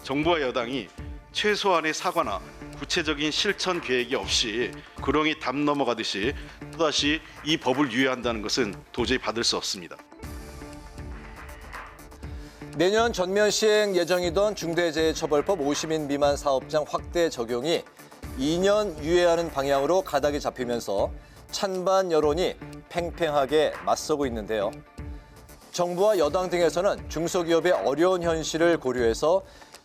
정부와 여당이 최소한의 사과나 구체적인 실천 계획이 없이 구렁이 담 넘어가듯이 또다시 이 법을 유예한다는 것은 도저히 받을 수 없습니다. 내년 전면 시행 예정이던 중대재해처벌법 50인 미만 사업장 확대 적용이 2년 유예하는 방향으로 가닥이 잡히면서 찬반 여론이 팽팽하게 맞서고 있는데요. 정부와 여당 등에서는 중소기업의 어려운 현실을 고려해서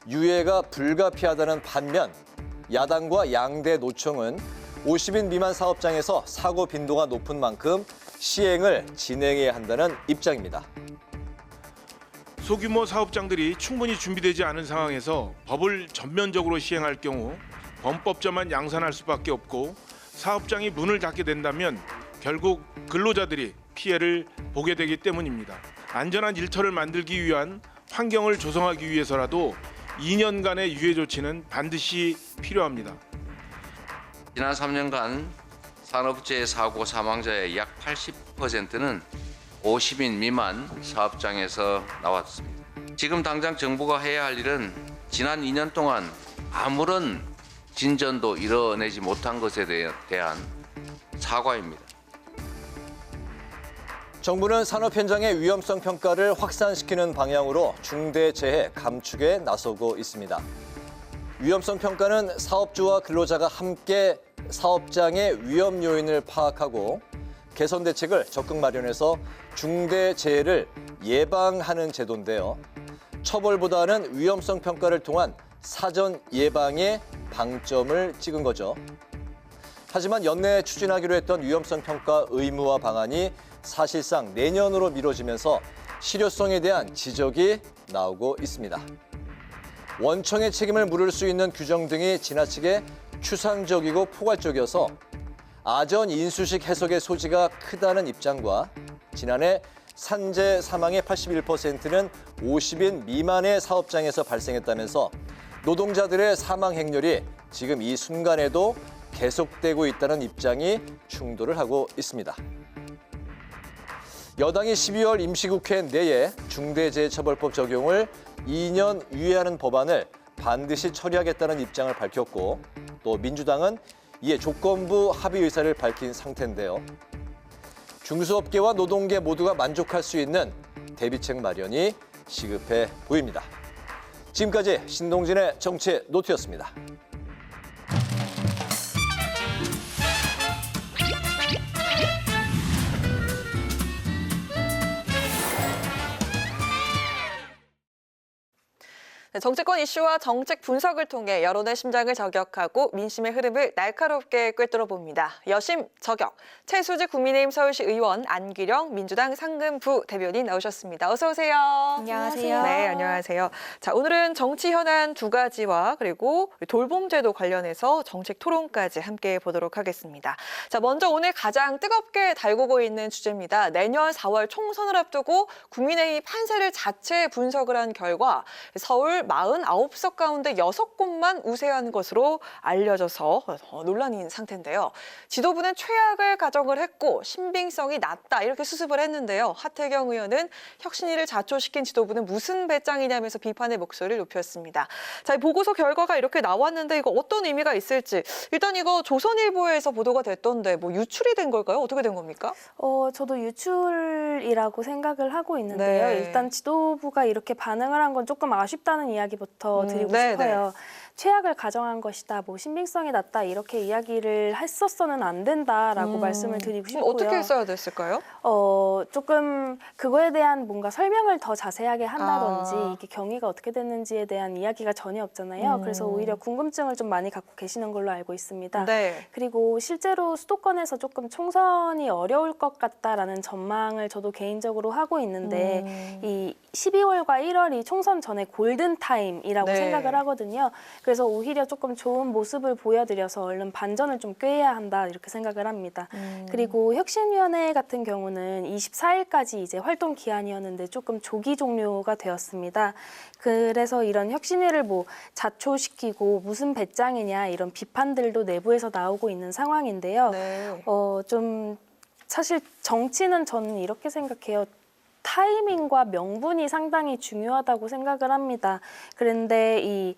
유예가 불가피하다는 반면 야당과 양대 노총은 50인 미만 사업장에서 사고 빈도가 높은 만큼 시행을 진행해야 한다는 입장입니다. 소규모 사업장들이 충분히 준비되지 않은 상황에서 법을 전면적으로 시행할 경우 범법자만 양산할 수밖에 없고 사업장이 문을 닫게 된다면 결국 근로자들이 피해를 보게 되기 때문입니다. 안전한 일터를 만들기 위한 환경을 조성하기 위해서라도 2년간의 유예 조치는 반드시 필요합니다. 지난 3년간 산업재해 사고 사망자의 약 80%는 50인 미만 사업장에서 나왔습니다. 지금 당장 정부가 해야 할 일은 지난 2년 동안 아무런 진전도 이뤄내지 못한 것에 대한 사과입니다. 정부는 산업 현장의 위험성 평가를 확산시키는 방향으로 중대재해 감축에 나서고 있습니다. 위험성 평가는 사업주와 근로자가 함께 사업장의 위험 요인을 파악하고 개선 대책을 적극 마련해서 중대재해를 예방하는 제도인데요. 처벌보다는 위험성 평가를 통한 사전 예방에 방점을 찍은 거죠. 하지만 연내에 추진하기로 했던 위험성 평가 의무화 방안이 사실상 내년으로 미뤄지면서 실효성에 대한 지적이 나오고 있습니다. 원청의 책임을 물을 수 있는 규정 등이 지나치게 추상적이고 포괄적이어서 아전 인수식 해석의 소지가 크다는 입장과 지난해 산재 사망의 81%는 50인 미만의 사업장에서 발생했다면서 노동자들의 사망 행렬이 지금 이 순간에도 계속되고 있다는 입장이 충돌을 하고 있습니다. 여당이 12월 임시국회 내에 중대재해처벌법 적용을 2년 유예하는 법안을 반드시 처리하겠다는 입장을 밝혔고 또 민주당은 이에 조건부 합의 의사를 밝힌 상태인데요. 중소업계와 노동계 모두가 만족할 수 있는 대비책 마련이 시급해 보입니다. 지금까지 신동진의 정치 노트였습니다. 정치권 이슈와 정책 분석을 통해 여론의 심장을 저격하고 민심의 흐름을 날카롭게 꿰뚫어봅니다. 여심 저격, 최수지 국민의힘 서울시 의원, 안규령 민주당 상근부 대변인 나오셨습니다. 어서 오세요. 안녕하세요. 네, 안녕하세요. 자, 오늘은 정치 현안 두 가지와 그리고 돌봄제도 관련해서 정책 토론까지 함께 보도록 하겠습니다. 자, 먼저 오늘 가장 뜨겁게 달구고 있는 주제입니다. 내년 4월 총선을 앞두고 국민의힘 판세를 자체 분석을 한 결과 서울 49석 가운데 6곳만 우세한 것으로 알려져서 논란인 상태인데요. 지도부는 최악을 가정을 했고 신빙성이 낮다 이렇게 수습을 했는데요. 하태경 의원은 혁신위를 자초시킨 지도부는 무슨 배짱이냐면서 비판의 목소리를 높였습니다. 자, 이 보고서 결과가 이렇게 나왔는데 이거 어떤 의미가 있을지 일단 이거 조선일보에서 보도가 됐던데 뭐 유출이 된 걸까요? 어떻게 된 겁니까? 저도 유출이라고 생각을 하고 있는데요. 네. 일단 지도부가 이렇게 반응을 한 건 조금 아쉽다는 이야기부터 드리고 네, 싶어요. 최악을 가정한 것이다, 뭐 신빙성이 낮다 이렇게 이야기를 했었어는 안 된다라고 말씀을 드리고 싶고요. 어떻게 했어야 됐을까요? 조금 그거에 대한 뭔가 설명을 더 자세하게 한다든지 이게 경위가 어떻게 됐는지에 대한 이야기가 전혀 없잖아요. 그래서 오히려 궁금증을 좀 많이 갖고 계시는 걸로 알고 있습니다. 네. 그리고 실제로 수도권에서 조금 총선이 어려울 것 같다라는 전망을 저도 개인적으로 하고 있는데 이 12월과 1월이 총선 전에 골든타임이라고 네. 생각을 하거든요. 그래서 오히려 조금 좋은 모습을 보여드려서 얼른 반전을 좀 꾀해야 한다 이렇게 생각을 합니다. 그리고 혁신위원회 같은 경우는 24일까지 이제 활동 기한이었는데 조금 조기 종료가 되었습니다. 그래서 이런 혁신위를 뭐 자초시키고 무슨 배짱이냐 이런 비판들도 내부에서 나오고 있는 상황인데요. 네. 좀 사실 정치는 저는 이렇게 생각해요. 타이밍과 명분이 상당히 중요하다고 생각을 합니다. 그런데 이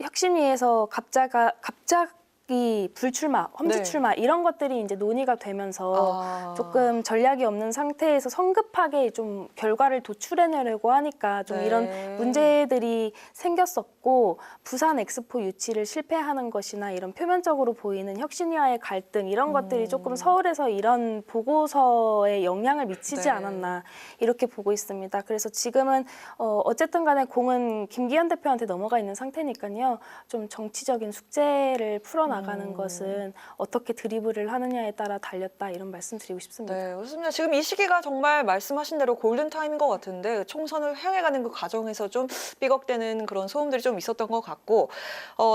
혁신위에서 갑자기 불출마, 험지 출마 이런 것들이 이제 논의가 되면서 조금 전략이 없는 상태에서 성급하게 좀 결과를 도출해내려고 하니까 좀 이런 문제들이 생겼었고 부산 엑스포 유치를 실패하는 것이나 이런 표면적으로 보이는 혁신위와의 갈등 이런 것들이 조금 서울에서 이런 보고서에 영향을 미치지 않았나 이렇게 보고 있습니다. 그래서 지금은 어쨌든 간에 공은 김기현 대표한테 넘어가 있는 상태니까요. 좀 정치적인 숙제를 풀어나가는 것은 어떻게 드리블을 하느냐에 따라 달렸다 이런 말씀 드리고 싶습니다. 네, 그렇습니다. 지금 이 시기가 정말 말씀하신 대로 골든타임인 것 같은데 총선을 향해가는 그 과정에서 좀 삐걱대는 그런 소음들이 좀 있었던 것 같고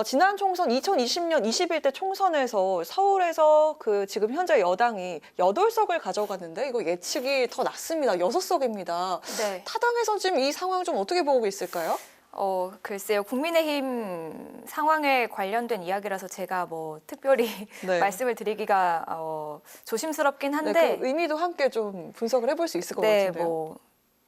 지난 총선 2020년 21대 총선에서 서울에서 그 지금 현재 여당이 8석을 가져갔는데 이거 예측이 더 낮습니다. 6석입니다. 네. 타당에서 지금 이 상황 좀 어떻게 보고 있을까요? 글쎄요. 국민의힘 상황에 관련된 이야기라서 제가 뭐 특별히 말씀을 드리기가 조심스럽긴 한데 네, 그 의미도 함께 좀 분석을 해볼 수 있을 것 같은데요. 뭐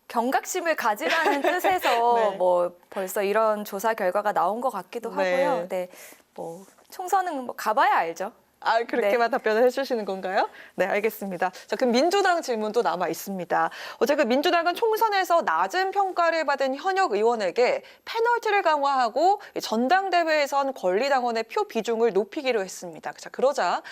경각심을 가지라는 뜻에서 뭐 벌써 이런 조사 결과가 나온 것 같기도 하고요. 네, 뭐 총선은 뭐 가봐야 알죠. 아, 그렇게만 답변을 해주시는 건가요? 네, 알겠습니다. 자, 그럼 민주당 질문도 남아 있습니다. 어제 그 민주당은 총선에서 낮은 평가를 받은 현역 의원에게 페널티를 강화하고 전당대회에선 권리당원의 표 비중을 높이기로 했습니다. 자, 그러자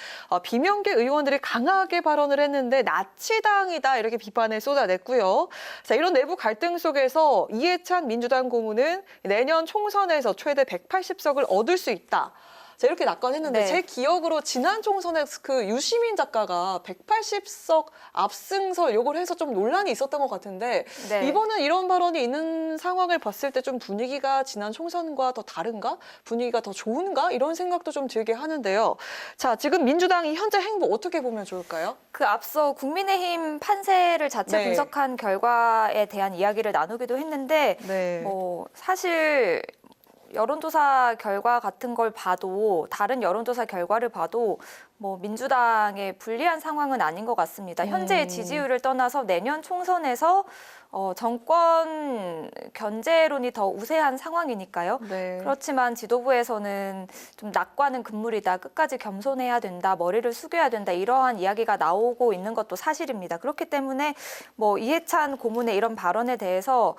비명계 의원들이 강하게 발언을 했는데 나치당이다 이렇게 비판을 쏟아냈고요. 자, 이런 내부 갈등 속에서 이해찬 민주당 고문은 내년 총선에서 최대 180석을 얻을 수 있다. 자, 이렇게 낙관했는데 네. 제 기억으로 지난 총선에 그 유시민 작가가 180석 압승설 요걸 해서 좀 논란이 있었던 것 같은데 네. 이번은 이런 발언이 있는 상황을 봤을 때 좀 분위기가 지난 총선과 더 다른가? 분위기가 더 좋은가? 이런 생각도 좀 들게 하는데요. 자, 지금 민주당이 현재 행보 어떻게 보면 좋을까요? 그 앞서 국민의힘 판세를 자체 네. 분석한 결과에 대한 이야기를 나누기도 했는데 네. 뭐 사실 여론조사 결과 같은 걸 봐도 다른 여론조사 결과를 봐도 뭐 민주당에 불리한 상황은 아닌 것 같습니다. 현재의 지지율을 떠나서 내년 총선에서 정권 견제론이 더 우세한 상황이니까요. 네. 그렇지만 지도부에서는 좀 낙관은 금물이다. 끝까지 겸손해야 된다. 머리를 숙여야 된다. 이러한 이야기가 나오고 있는 것도 사실입니다. 그렇기 때문에 뭐 이해찬 고문의 이런 발언에 대해서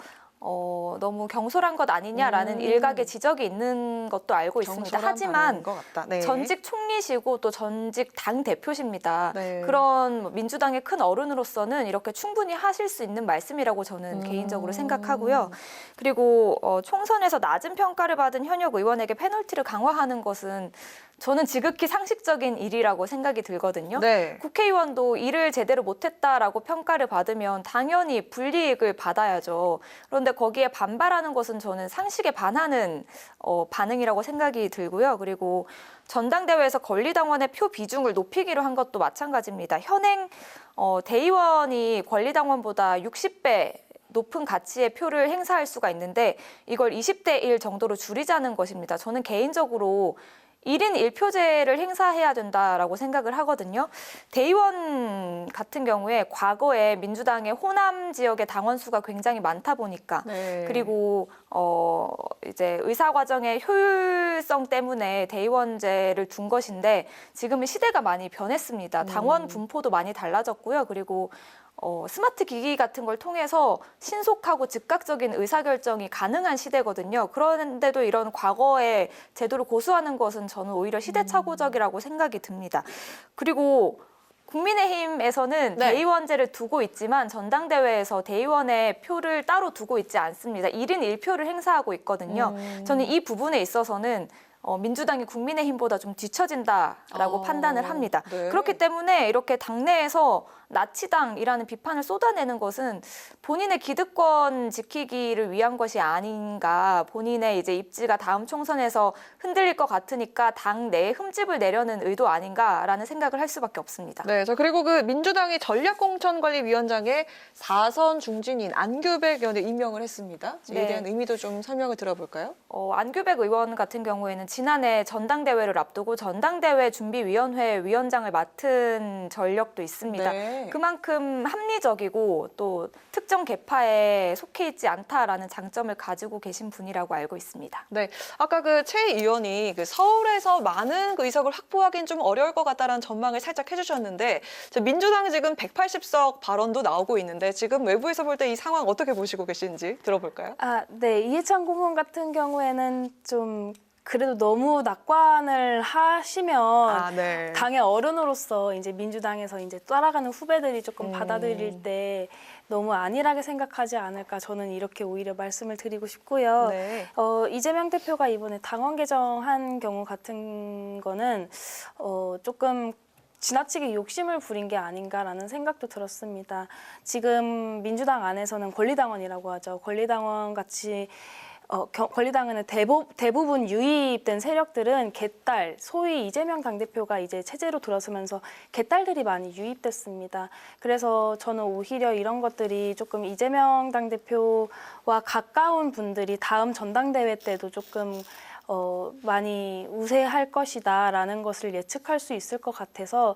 너무 경솔한 것 아니냐라는 일각의 지적이 있는 것도 알고 있습니다. 하지만 것 같다. 네. 전직 총리시고 또 전직 당 대표십니다. 네. 그런 민주당의 큰 어른으로서는 이렇게 충분히 하실 수 있는 말씀이라고 저는 개인적으로 생각하고요. 그리고 총선에서 낮은 평가를 받은 현역 의원에게 페널티를 강화하는 것은 저는 지극히 상식적인 일이라고 생각이 들거든요. 네. 국회의원도 일을 제대로 못했다라고 평가를 받으면 당연히 불이익을 받아야죠. 그런데 거기에 반발하는 것은 저는 상식에 반하는 반응이라고 생각이 들고요. 그리고 전당대회에서 권리당원의 표 비중을 높이기로 한 것도 마찬가지입니다. 현행 대의원이 권리당원보다 60배 높은 가치의 표를 행사할 수가 있는데 이걸 20대 1 정도로 줄이자는 것입니다. 저는 개인적으로 1인 1표제를 행사해야 된다라고 생각을 하거든요. 대의원 같은 경우에 과거에 민주당의 호남 지역의 당원 수가 굉장히 많다 보니까 네. 그리고 이제 의사 과정의 효율성 때문에 대의원제를 둔 것인데 지금은 시대가 많이 변했습니다. 당원 분포도 많이 달라졌고요. 그리고 스마트 기기 같은 걸 통해서 신속하고 즉각적인 의사결정이 가능한 시대거든요. 그런데도 이런 과거의 제도를 고수하는 것은 저는 오히려 시대착오적이라고 생각이 듭니다. 그리고 국민의힘에서는 네. 대의원제를 두고 있지만 전당대회에서 대의원의 표를 따로 두고 있지 않습니다. 1인 1표를 행사하고 있거든요. 저는 이 부분에 있어서는 민주당이 국민의힘보다 좀 뒤처진다라고 판단을 합니다. 네. 그렇기 때문에 이렇게 당내에서 나치당이라는 비판을 쏟아내는 것은 본인의 기득권 지키기를 위한 것이 아닌가, 본인의 이제 입지가 다음 총선에서 흔들릴 것 같으니까 당 내에 흠집을 내려는 의도 아닌가라는 생각을 할 수밖에 없습니다. 네, 자 그리고 그 민주당이 전략공천관리위원장에 4선 중진인 안규백 의원을 임명을 했습니다. 이에 네. 대한 의미도 좀 설명을 들어볼까요? 안규백 의원 같은 경우에는 지난해 전당대회를 앞두고 전당대회 준비위원회 위원장을 맡은 전력도 있습니다. 네. 그만큼 합리적이고 또 특정 계파에 속해 있지 않다라는 장점을 가지고 계신 분이라고 알고 있습니다. 네, 아까 그 최 의원이 그 서울에서 많은 그 의석을 확보하기는 좀 어려울 것 같다라는 전망을 살짝 해주셨는데 민주당 지금 180석 발언도 나오고 있는데 지금 외부에서 볼 때 이 상황 어떻게 보시고 계신지 들어볼까요? 네, 이해찬 고문 같은 경우에는 좀 그래도 너무 낙관을 하시면 네. 당의 어른으로서 이제 민주당에서 이제 따라가는 후배들이 조금 받아들일 때 너무 안일하게 생각하지 않을까 저는 이렇게 오히려 말씀을 드리고 싶고요. 네. 이재명 대표가 이번에 당원 개정한 경우 같은 거는 조금 지나치게 욕심을 부린 게 아닌가라는 생각도 들었습니다. 지금 민주당 안에서는 권리당원이라고 하죠. 권리당원 같이 권리당원의 대부분 유입된 세력들은 개딸, 소위 이재명 당대표가 이제 체제로 들어서면서 개딸들이 많이 유입됐습니다. 그래서 저는 오히려 이런 것들이 조금 이재명 당대표와 가까운 분들이 다음 전당대회 때도 조금 많이 우세할 것이다라는 것을 예측할 수 있을 것 같아서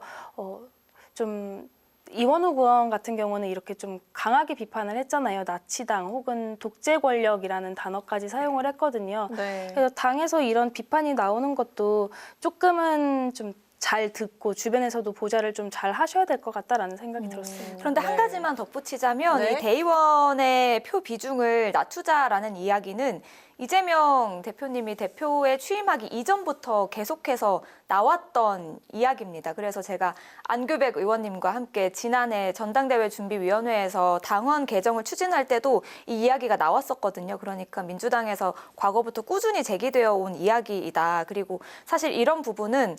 좀 이원욱 의원 같은 경우는 이렇게 좀 강하게 비판을 했잖아요. 나치당 혹은 독재 권력이라는 단어까지 사용을 했거든요. 네. 그래서 당에서 이런 비판이 나오는 것도 조금은 좀 잘 듣고 주변에서도 보좌를 좀 잘 하셔야 될 것 같다라는 생각이 들었어요. 그런데 한 가지만 덧붙이자면 네. 이 대의원의 표 비중을 낮추자라는 이야기는 이재명 대표님이 대표에 취임하기 이전부터 계속해서 나왔던 이야기입니다. 그래서 제가 안규백 의원님과 함께 지난해 전당대회 준비위원회에서 당원 개정을 추진할 때도 이 이야기가 나왔었거든요. 그러니까 민주당에서 과거부터 꾸준히 제기되어 온 이야기이다. 그리고 사실 이런 부분은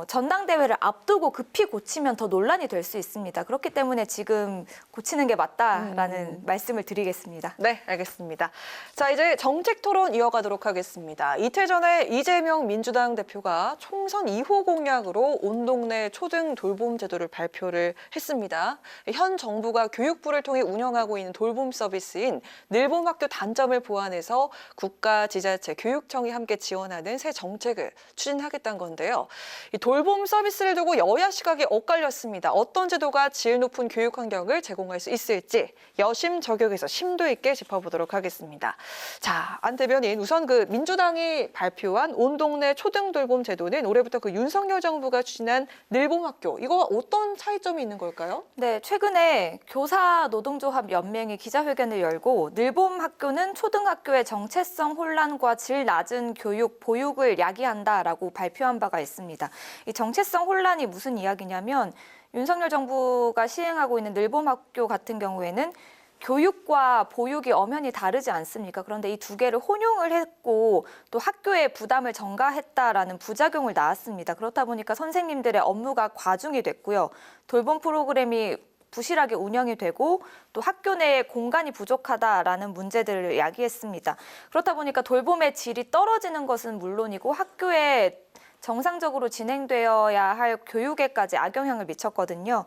전당대회를 앞두고 급히 고치면 더 논란이 될 수 있습니다. 그렇기 때문에 지금 고치는 게 맞다라는 말씀을 드리겠습니다. 네, 알겠습니다. 자, 이제 정책 토론 이어가도록 하겠습니다. 이틀 전에 이재명 민주당 대표가 총선 2호 공약으로 온 동네 초등 돌봄 제도를 발표를 했습니다. 현 정부가 교육부를 통해 운영하고 있는 돌봄 서비스인 늘봄학교 단점을 보완해서 국가, 지자체, 교육청이 함께 지원하는 새 정책을 추진하겠다는 건데요. 이 돌봄 서비스를 두고 여야 시각이 엇갈렸습니다. 어떤 제도가 질 높은 교육 환경을 제공할 수 있을지 여심 저격에서 심도 있게 짚어보도록 하겠습니다. 자, 안 대변인, 우선 그 민주당이 발표한 온 동네 초등 돌봄 제도는 올해부터 그 윤석열 정부가 추진한 늘봄학교, 이거와 어떤 차이점이 있는 걸까요? 네, 최근에 교사 노동조합 연맹이 기자회견을 열고 늘봄학교는 초등학교의 정체성 혼란과 질 낮은 교육, 보육을 야기한다라고 발표한 바가 있습니다. 이 정체성 혼란이 무슨 이야기냐면 윤석열 정부가 시행하고 있는 늘봄학교 같은 경우에는 교육과 보육이 엄연히 다르지 않습니까? 그런데 이 두 개를 혼용을 했고 또 학교에 부담을 전가했다라는 부작용을 낳았습니다. 그렇다 보니까 선생님들의 업무가 과중이 됐고요. 돌봄 프로그램이 부실하게 운영이 되고 또 학교 내에 공간이 부족하다라는 문제들을 야기했습니다. 그렇다 보니까 돌봄의 질이 떨어지는 것은 물론이고 학교에 정상적으로 진행되어야 할 교육에까지 악영향을 미쳤거든요.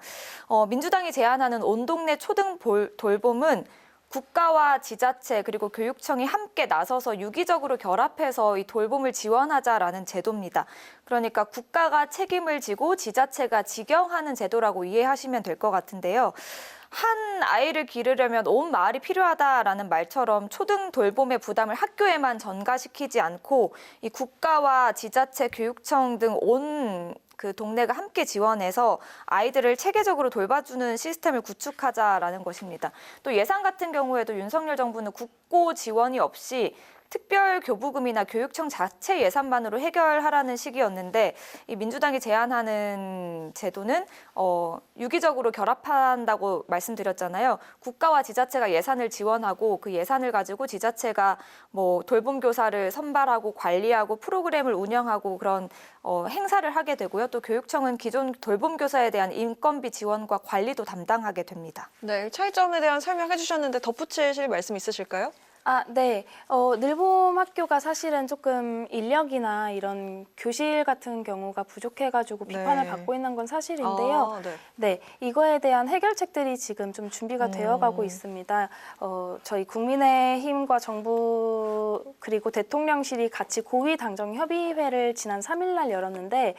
민주당이 제안하는 온 동네 초등 돌봄은 국가와 지자체 그리고 교육청이 함께 나서서 유기적으로 결합해서 이 돌봄을 지원하자라는 제도입니다. 그러니까 국가가 책임을 지고 지자체가 직영하는 제도라고 이해하시면 될 것 같은데요. 한 아이를 기르려면 온 마을이 필요하다라는 말처럼 초등 돌봄의 부담을 학교에만 전가시키지 않고 이 국가와 지자체, 교육청 등 온 그 동네가 함께 지원해서 아이들을 체계적으로 돌봐주는 시스템을 구축하자라는 것입니다. 또 예산 같은 경우에도 윤석열 정부는 국고 지원이 없이 특별 교부금이나 교육청 자체 예산만으로 해결하라는 시기였는데 이 민주당이 제안하는 제도는 유기적으로 결합한다고 말씀드렸잖아요. 국가와 지자체가 예산을 지원하고 그 예산을 가지고 지자체가 뭐 돌봄 교사를 선발하고 관리하고 프로그램을 운영하고 그런 행사를 하게 되고요. 또 교육청은 기존 돌봄 교사에 대한 인건비 지원과 관리도 담당하게 됩니다. 네, 차이점에 대한 설명해 주셨는데 덧붙이실 말씀 있으실까요? 네. 늘봄 학교가 사실은 조금 인력이나 이런 교실 같은 경우가 부족해가지고 비판을 받고 있는 건 사실인데요. 네. 이거에 대한 해결책들이 지금 좀 준비가 되어가고 있습니다. 저희 국민의힘과 정부 그리고 대통령실이 같이 고위당정협의회를 지난 3일 날 열었는데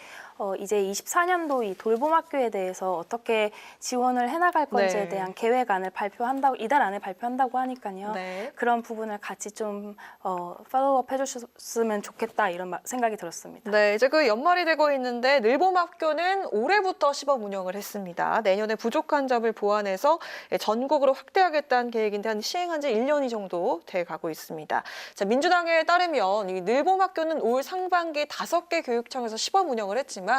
이제 24년도 이 돌봄 학교에 대해서 어떻게 지원을 해나갈 건지에 대한 계획안을 발표한다고 이달 안에 발표한다고 하니까요. 그런 부분을 같이 좀 팔로우업 해주셨으면 좋겠다 이런 생각이 들었습니다. 네, 이제 그 연말이 되고 있는데 늘봄 학교는 올해부터 시범 운영을 했습니다. 내년에 부족한 점을 보완해서 전국으로 확대하겠다는 계획인데 한 시행한 지 1년이 정도 돼 가고 있습니다. 자, 민주당에 따르면 이 늘봄 학교는 올 상반기 5개 교육청에서 시범 운영을 했지만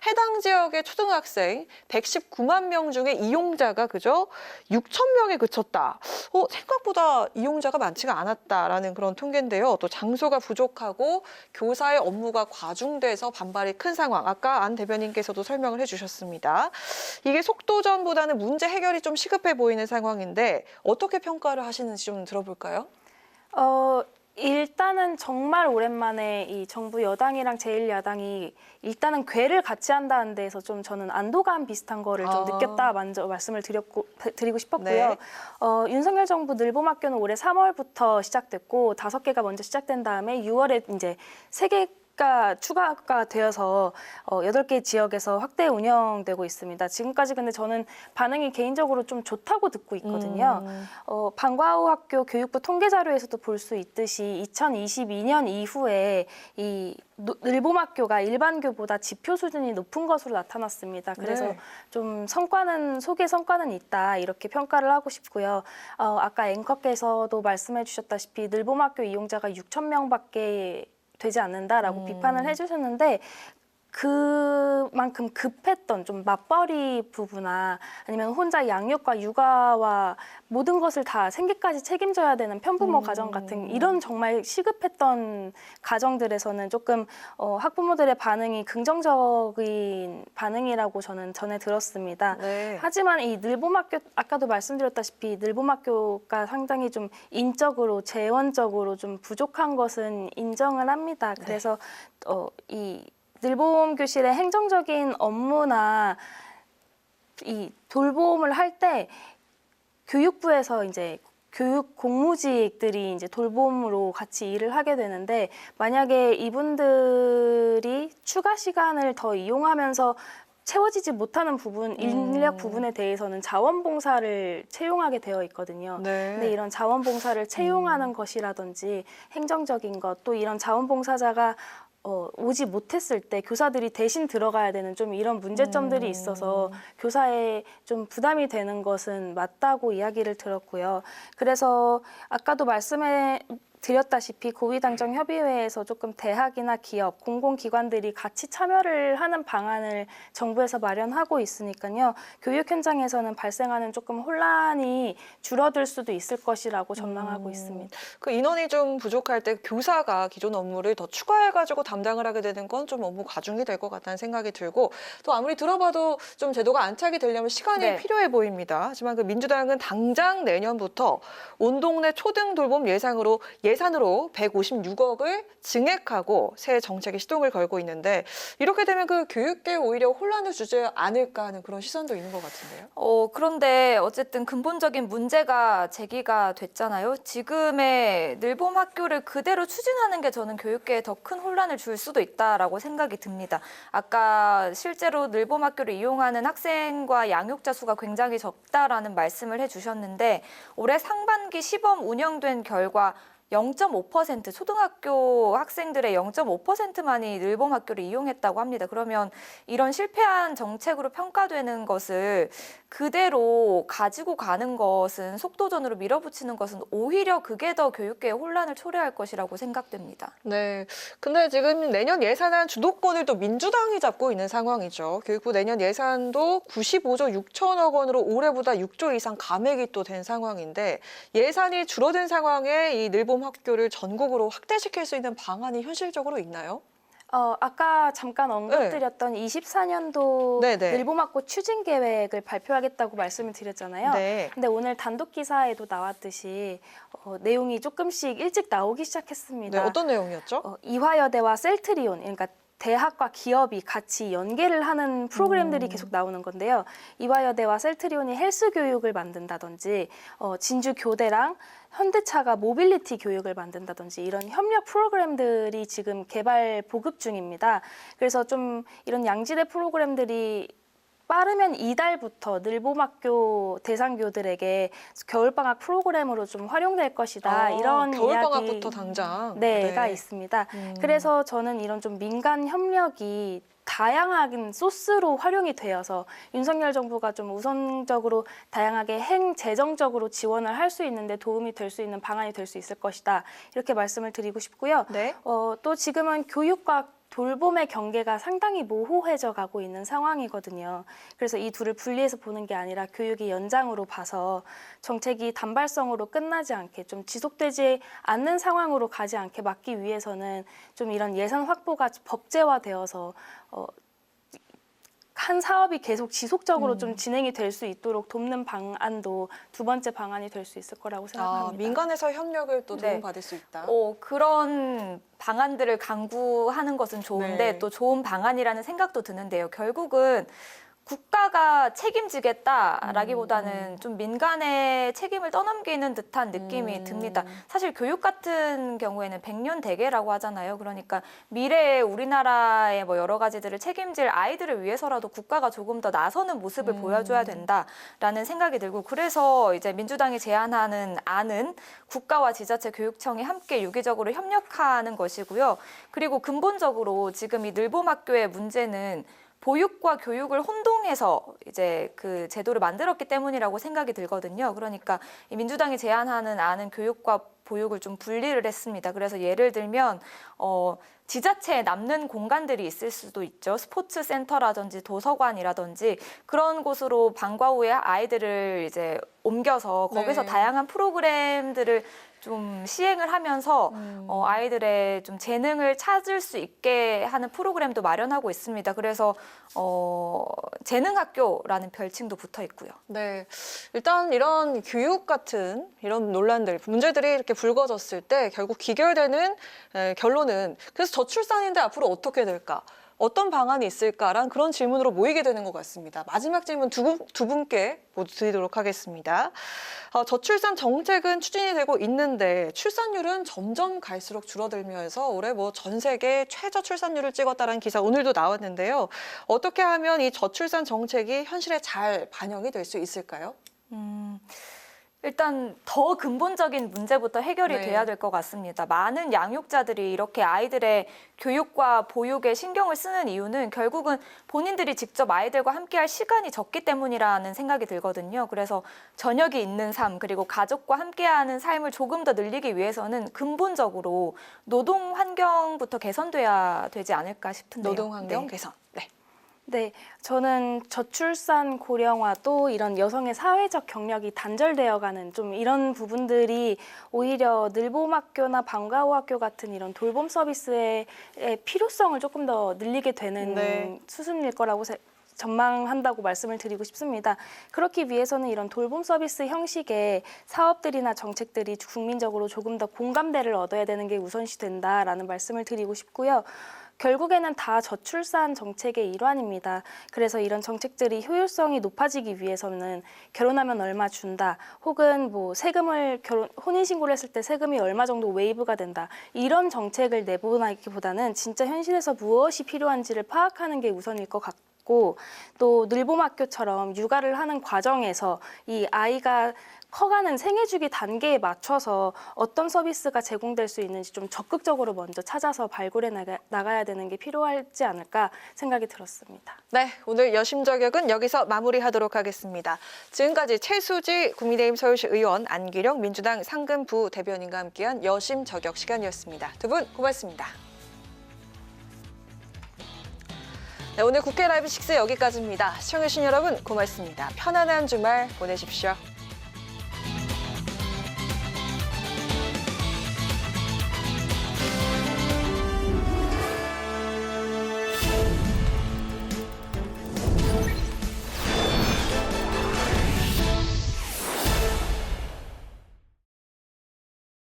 해당 지역의 초등학생 119만 명 중에 이용자가 그저 6천 명에 그쳤다. 생각보다 이용자가 많지가 않았다라는 그런 통계인데요. 또 장소가 부족하고 교사의 업무가 과중돼서 반발이 큰 상황. 아까 안 대변인께서도 설명을 해주셨습니다. 이게 속도전보다는 문제 해결이 좀 시급해 보이는 상황인데 어떻게 평가를 하시는지 좀 들어볼까요? 일단은 정말 오랜만에 이 정부 여당이랑 제1야당이 일단은 궤를 같이 한다는 데에서 좀 저는 안도감 비슷한 거를 좀 느꼈다 먼저 말씀을 드리고 싶었고요. 윤석열 정부 늘봄학교는 올해 3월부터 시작됐고 5개가 먼저 시작된 다음에 6월에 이제 3개 추가가 되어서 8개 지역에서 확대 운영되고 있습니다. 지금까지 근데 저는 반응이 개인적으로 좀 좋다고 듣고 있거든요. 방과후 학교 교육부 통계 자료에서도 볼 수 있듯이 2022년 이후에 이 늘봄학교가 일반교보다 지표 수준이 높은 것으로 나타났습니다. 그래서 네. 좀 소개 성과는 있다 이렇게 평가를 하고 싶고요. 아까 앵커께서도 말씀해 주셨다시피 늘봄학교 이용자가 6천 명밖에 되지 않는다라고 비판을 해주셨는데 그만큼 급했던 좀 맞벌이 부부나 아니면 혼자 양육과 육아와 모든 것을 다 생계까지 책임져야 되는 편부모 가정 같은 이런 정말 시급했던 가정들에서는 조금 학부모들의 반응이 긍정적인 반응이라고 저는 전해 들었습니다. 네. 하지만 이 늘봄학교 아까도 말씀드렸다시피 늘봄학교가 상당히 좀 인적으로 재원적으로 좀 부족한 것은 인정을 합니다. 그래서 이 늘봄 교실의 행정적인 업무나 이 돌봄을 할 때 교육부에서 이제 교육 공무직들이 이제 돌봄으로 같이 일을 하게 되는데 만약에 이분들이 추가 시간을 더 이용하면서 채워지지 못하는 부분, 인력 부분에 대해서는 자원봉사를 채용하게 되어 있거든요. 네. 근데 이런 자원봉사를 채용하는 것이라든지 행정적인 것, 또 이런 자원봉사자가 오지 못했을 때 교사들이 대신 들어가야 되는 좀 이런 문제점들이 있어서 교사에 좀 부담이 되는 것은 맞다고 이야기를 들었고요. 그래서 아까도 말씀해 드렸다시피 고위당정협의회에서 조금 대학이나 기업, 공공기관들이 같이 참여를 하는 방안을 정부에서 마련하고 있으니까요. 교육 현장에서는 발생하는 조금 혼란이 줄어들 수도 있을 것이라고 전망하고 있습니다. 그 인원이 좀 부족할 때 교사가 기존 업무를 더 추가해가지고 담당을 하게 되는 건 좀 업무 과중이 될 것 같다는 생각이 들고 또 아무리 들어봐도 좀 제도가 안착이 되려면 시간이 필요해 보입니다. 하지만 그 민주당은 당장 내년부터 온 동네 초등 돌봄 예산으로 156억을 증액하고 새 정책에 시동을 걸고 있는데 이렇게 되면 그 교육계에 오히려 혼란을 주지 않을까 하는 그런 시선도 있는 것 같은데요. 그런데 어쨌든 근본적인 문제가 제기가 됐잖아요. 지금의 늘봄 학교를 그대로 추진하는 게 저는 교육계에 더 큰 혼란을 줄 수도 있다라고 생각이 듭니다. 아까 실제로 늘봄 학교를 이용하는 학생과 양육자 수가 굉장히 적다라는 말씀을 해주셨는데 올해 상반기 시범 운영된 결과 0.5% 초등학교 학생들의 0.5%만이 늘봄 학교를 이용했다고 합니다. 그러면 이런 실패한 정책으로 평가되는 것을 그대로 가지고 가는 것은 속도전으로 밀어붙이는 것은 오히려 그게 더 교육계의 혼란을 초래할 것이라고 생각됩니다. 네. 근데 지금 내년 예산안 주도권을 또 민주당이 잡고 있는 상황이죠. 교육부 내년 예산도 95조 6천억 원으로 올해보다 6조 이상 감액이 또 된 상황인데 예산이 줄어든 상황에 이 늘봄 학교를 전국으로 확대시킬 수 있는 방안이 현실적으로 있나요? 아까 잠깐 언급드렸던 24년도 늘봄학교 추진 계획을 발표하겠다고 말씀을 드렸잖아요. 근데 오늘 단독 기사에도 나왔듯이 내용이 조금씩 일찍 나오기 시작했습니다. 네, 어떤 내용이었죠? 이화여대와 셀트리온, 그러니까 대학과 기업이 같이 연계를 하는 프로그램들이 계속 나오는 건데요. 이화여대와 셀트리온이 헬스 교육을 만든다든지 진주 교대랑 현대차가 모빌리티 교육을 만든다든지 이런 협력 프로그램들이 지금 개발 보급 중입니다. 그래서 좀 이런 양지대 프로그램들이 빠르면 이달부터 늘봄학교 대상교들에게 겨울방학 프로그램으로 좀 활용될 것이다. 이런 겨울방학부터 당장. 가 있습니다. 그래서 저는 이런 좀 민간 협력이 다양한 소스로 활용이 되어서 윤석열 정부가 좀 우선적으로 다양하게 행재정적으로 지원을 할 수 있는데 도움이 될 수 있는 방안이 될 수 있을 것이다. 이렇게 말씀을 드리고 싶고요. 또 지금은 교육과 돌봄의 경계가 상당히 모호해져 가고 있는 상황이거든요. 그래서 이 둘을 분리해서 보는 게 아니라 교육이 연장으로 봐서 정책이 단발성으로 끝나지 않게 좀 지속되지 않는 상황으로 가지 않게 막기 위해서는 좀 이런 예산 확보가 법제화되어서 한 사업이 계속 지속적으로 좀 진행이 될 수 있도록 돕는 방안도 두 번째 방안이 될 수 있을 거라고 생각합니다. 민간에서 협력을 또 도움받을 수 있다. 그런 방안들을 강구하는 것은 좋은데 또 좋은 방안이라는 생각도 드는데요. 결국은 국가가 책임지겠다라기보다는 좀 민간의 책임을 떠넘기는 듯한 느낌이 듭니다. 사실 교육 같은 경우에는 백년대계라고 하잖아요. 그러니까 미래의 우리나라의 뭐 여러 가지들을 책임질 아이들을 위해서라도 국가가 조금 더 나서는 모습을 보여줘야 된다라는 생각이 들고, 그래서 이제 민주당이 제안하는 안은 국가와 지자체 교육청이 함께 유기적으로 협력하는 것이고요. 그리고 근본적으로 지금 이 늘봄학교의 문제는 보육과 교육을 혼동해서 이제 그 제도를 만들었기 때문이라고 생각이 들거든요. 그러니까 이 민주당이 제안하는 안은 교육과 보육을 좀 분리를 했습니다. 그래서 예를 들면 지자체에 남는 공간들이 있을 수도 있죠. 스포츠 센터라든지 도서관이라든지 그런 곳으로 방과 후에 아이들을 이제 옮겨서 거기서 다양한 프로그램들을 좀 시행을 하면서 아이들의 좀 재능을 찾을 수 있게 하는 프로그램도 마련하고 있습니다. 그래서 재능학교라는 별칭도 붙어 있고요. 네, 일단 이런 교육 같은 이런 논란들, 문제들이 이렇게 불거졌을 때 결국 기결되는 결론은 그래서 저출산인데 앞으로 어떻게 될까? 어떤 방안이 있을까라는 그런 질문으로 모이게 되는 것 같습니다. 마지막 질문 두 분께 모두 드리도록 하겠습니다. 저출산 정책은 추진이 되고 있는데 출산율은 점점 갈수록 줄어들면서 올해 뭐 전 세계 최저 출산율을 찍었다는 기사 오늘도 나왔는데요. 어떻게 하면 이 저출산 정책이 현실에 잘 반영이 될 수 있을까요? 일단 더 근본적인 문제부터 해결이 돼야 될 것 같습니다. 많은 양육자들이 이렇게 아이들의 교육과 보육에 신경을 쓰는 이유는 결국은 본인들이 직접 아이들과 함께할 시간이 적기 때문이라는 생각이 들거든요. 그래서 저녁이 있는 삶, 그리고 가족과 함께하는 삶을 조금 더 늘리기 위해서는 근본적으로 노동 환경부터 개선돼야 되지 않을까 싶은데요. 노동 환경 개선. 네. 네, 저는 저출산 고령화 또 이런 여성의 사회적 경력이 단절되어가는 좀 이런 부분들이 오히려 늘봄학교나 방과후 학교 같은 이런 돌봄 서비스의 필요성을 조금 더 늘리게 되는 수순일 거라고 전망한다고 말씀을 드리고 싶습니다. 그렇기 위해서는 이런 돌봄 서비스 형식의 사업들이나 정책들이 국민적으로 조금 더 공감대를 얻어야 되는 게 우선시 된다라는 말씀을 드리고 싶고요. 결국에는 다 저출산 정책의 일환입니다. 그래서 이런 정책들이 효율성이 높아지기 위해서는 결혼하면 얼마 준다, 혹은 뭐 세금을 혼인신고를 했을 때 세금이 얼마 정도 웨이브가 된다, 이런 정책을 내보내기보다는 진짜 현실에서 무엇이 필요한지를 파악하는 게 우선일 것 같고, 또 늘봄학교처럼 육아를 하는 과정에서 이 아이가 커가는 생애주기 단계에 맞춰서 어떤 서비스가 제공될 수 있는지 좀 적극적으로 먼저 찾아서 발굴해 나가야 되는 게 필요하지 않을까 생각이 들었습니다. 네, 오늘 여심저격은 여기서 마무리하도록 하겠습니다. 지금까지 최수지 국민의힘 서울시 의원, 안기령 민주당 상근부 대변인과 함께한 여심저격 시간이었습니다. 두 분 고맙습니다. 네, 오늘 국회 라이브 6 여기까지입니다. 시청해주신 여러분 고맙습니다. 편안한 주말 보내십시오.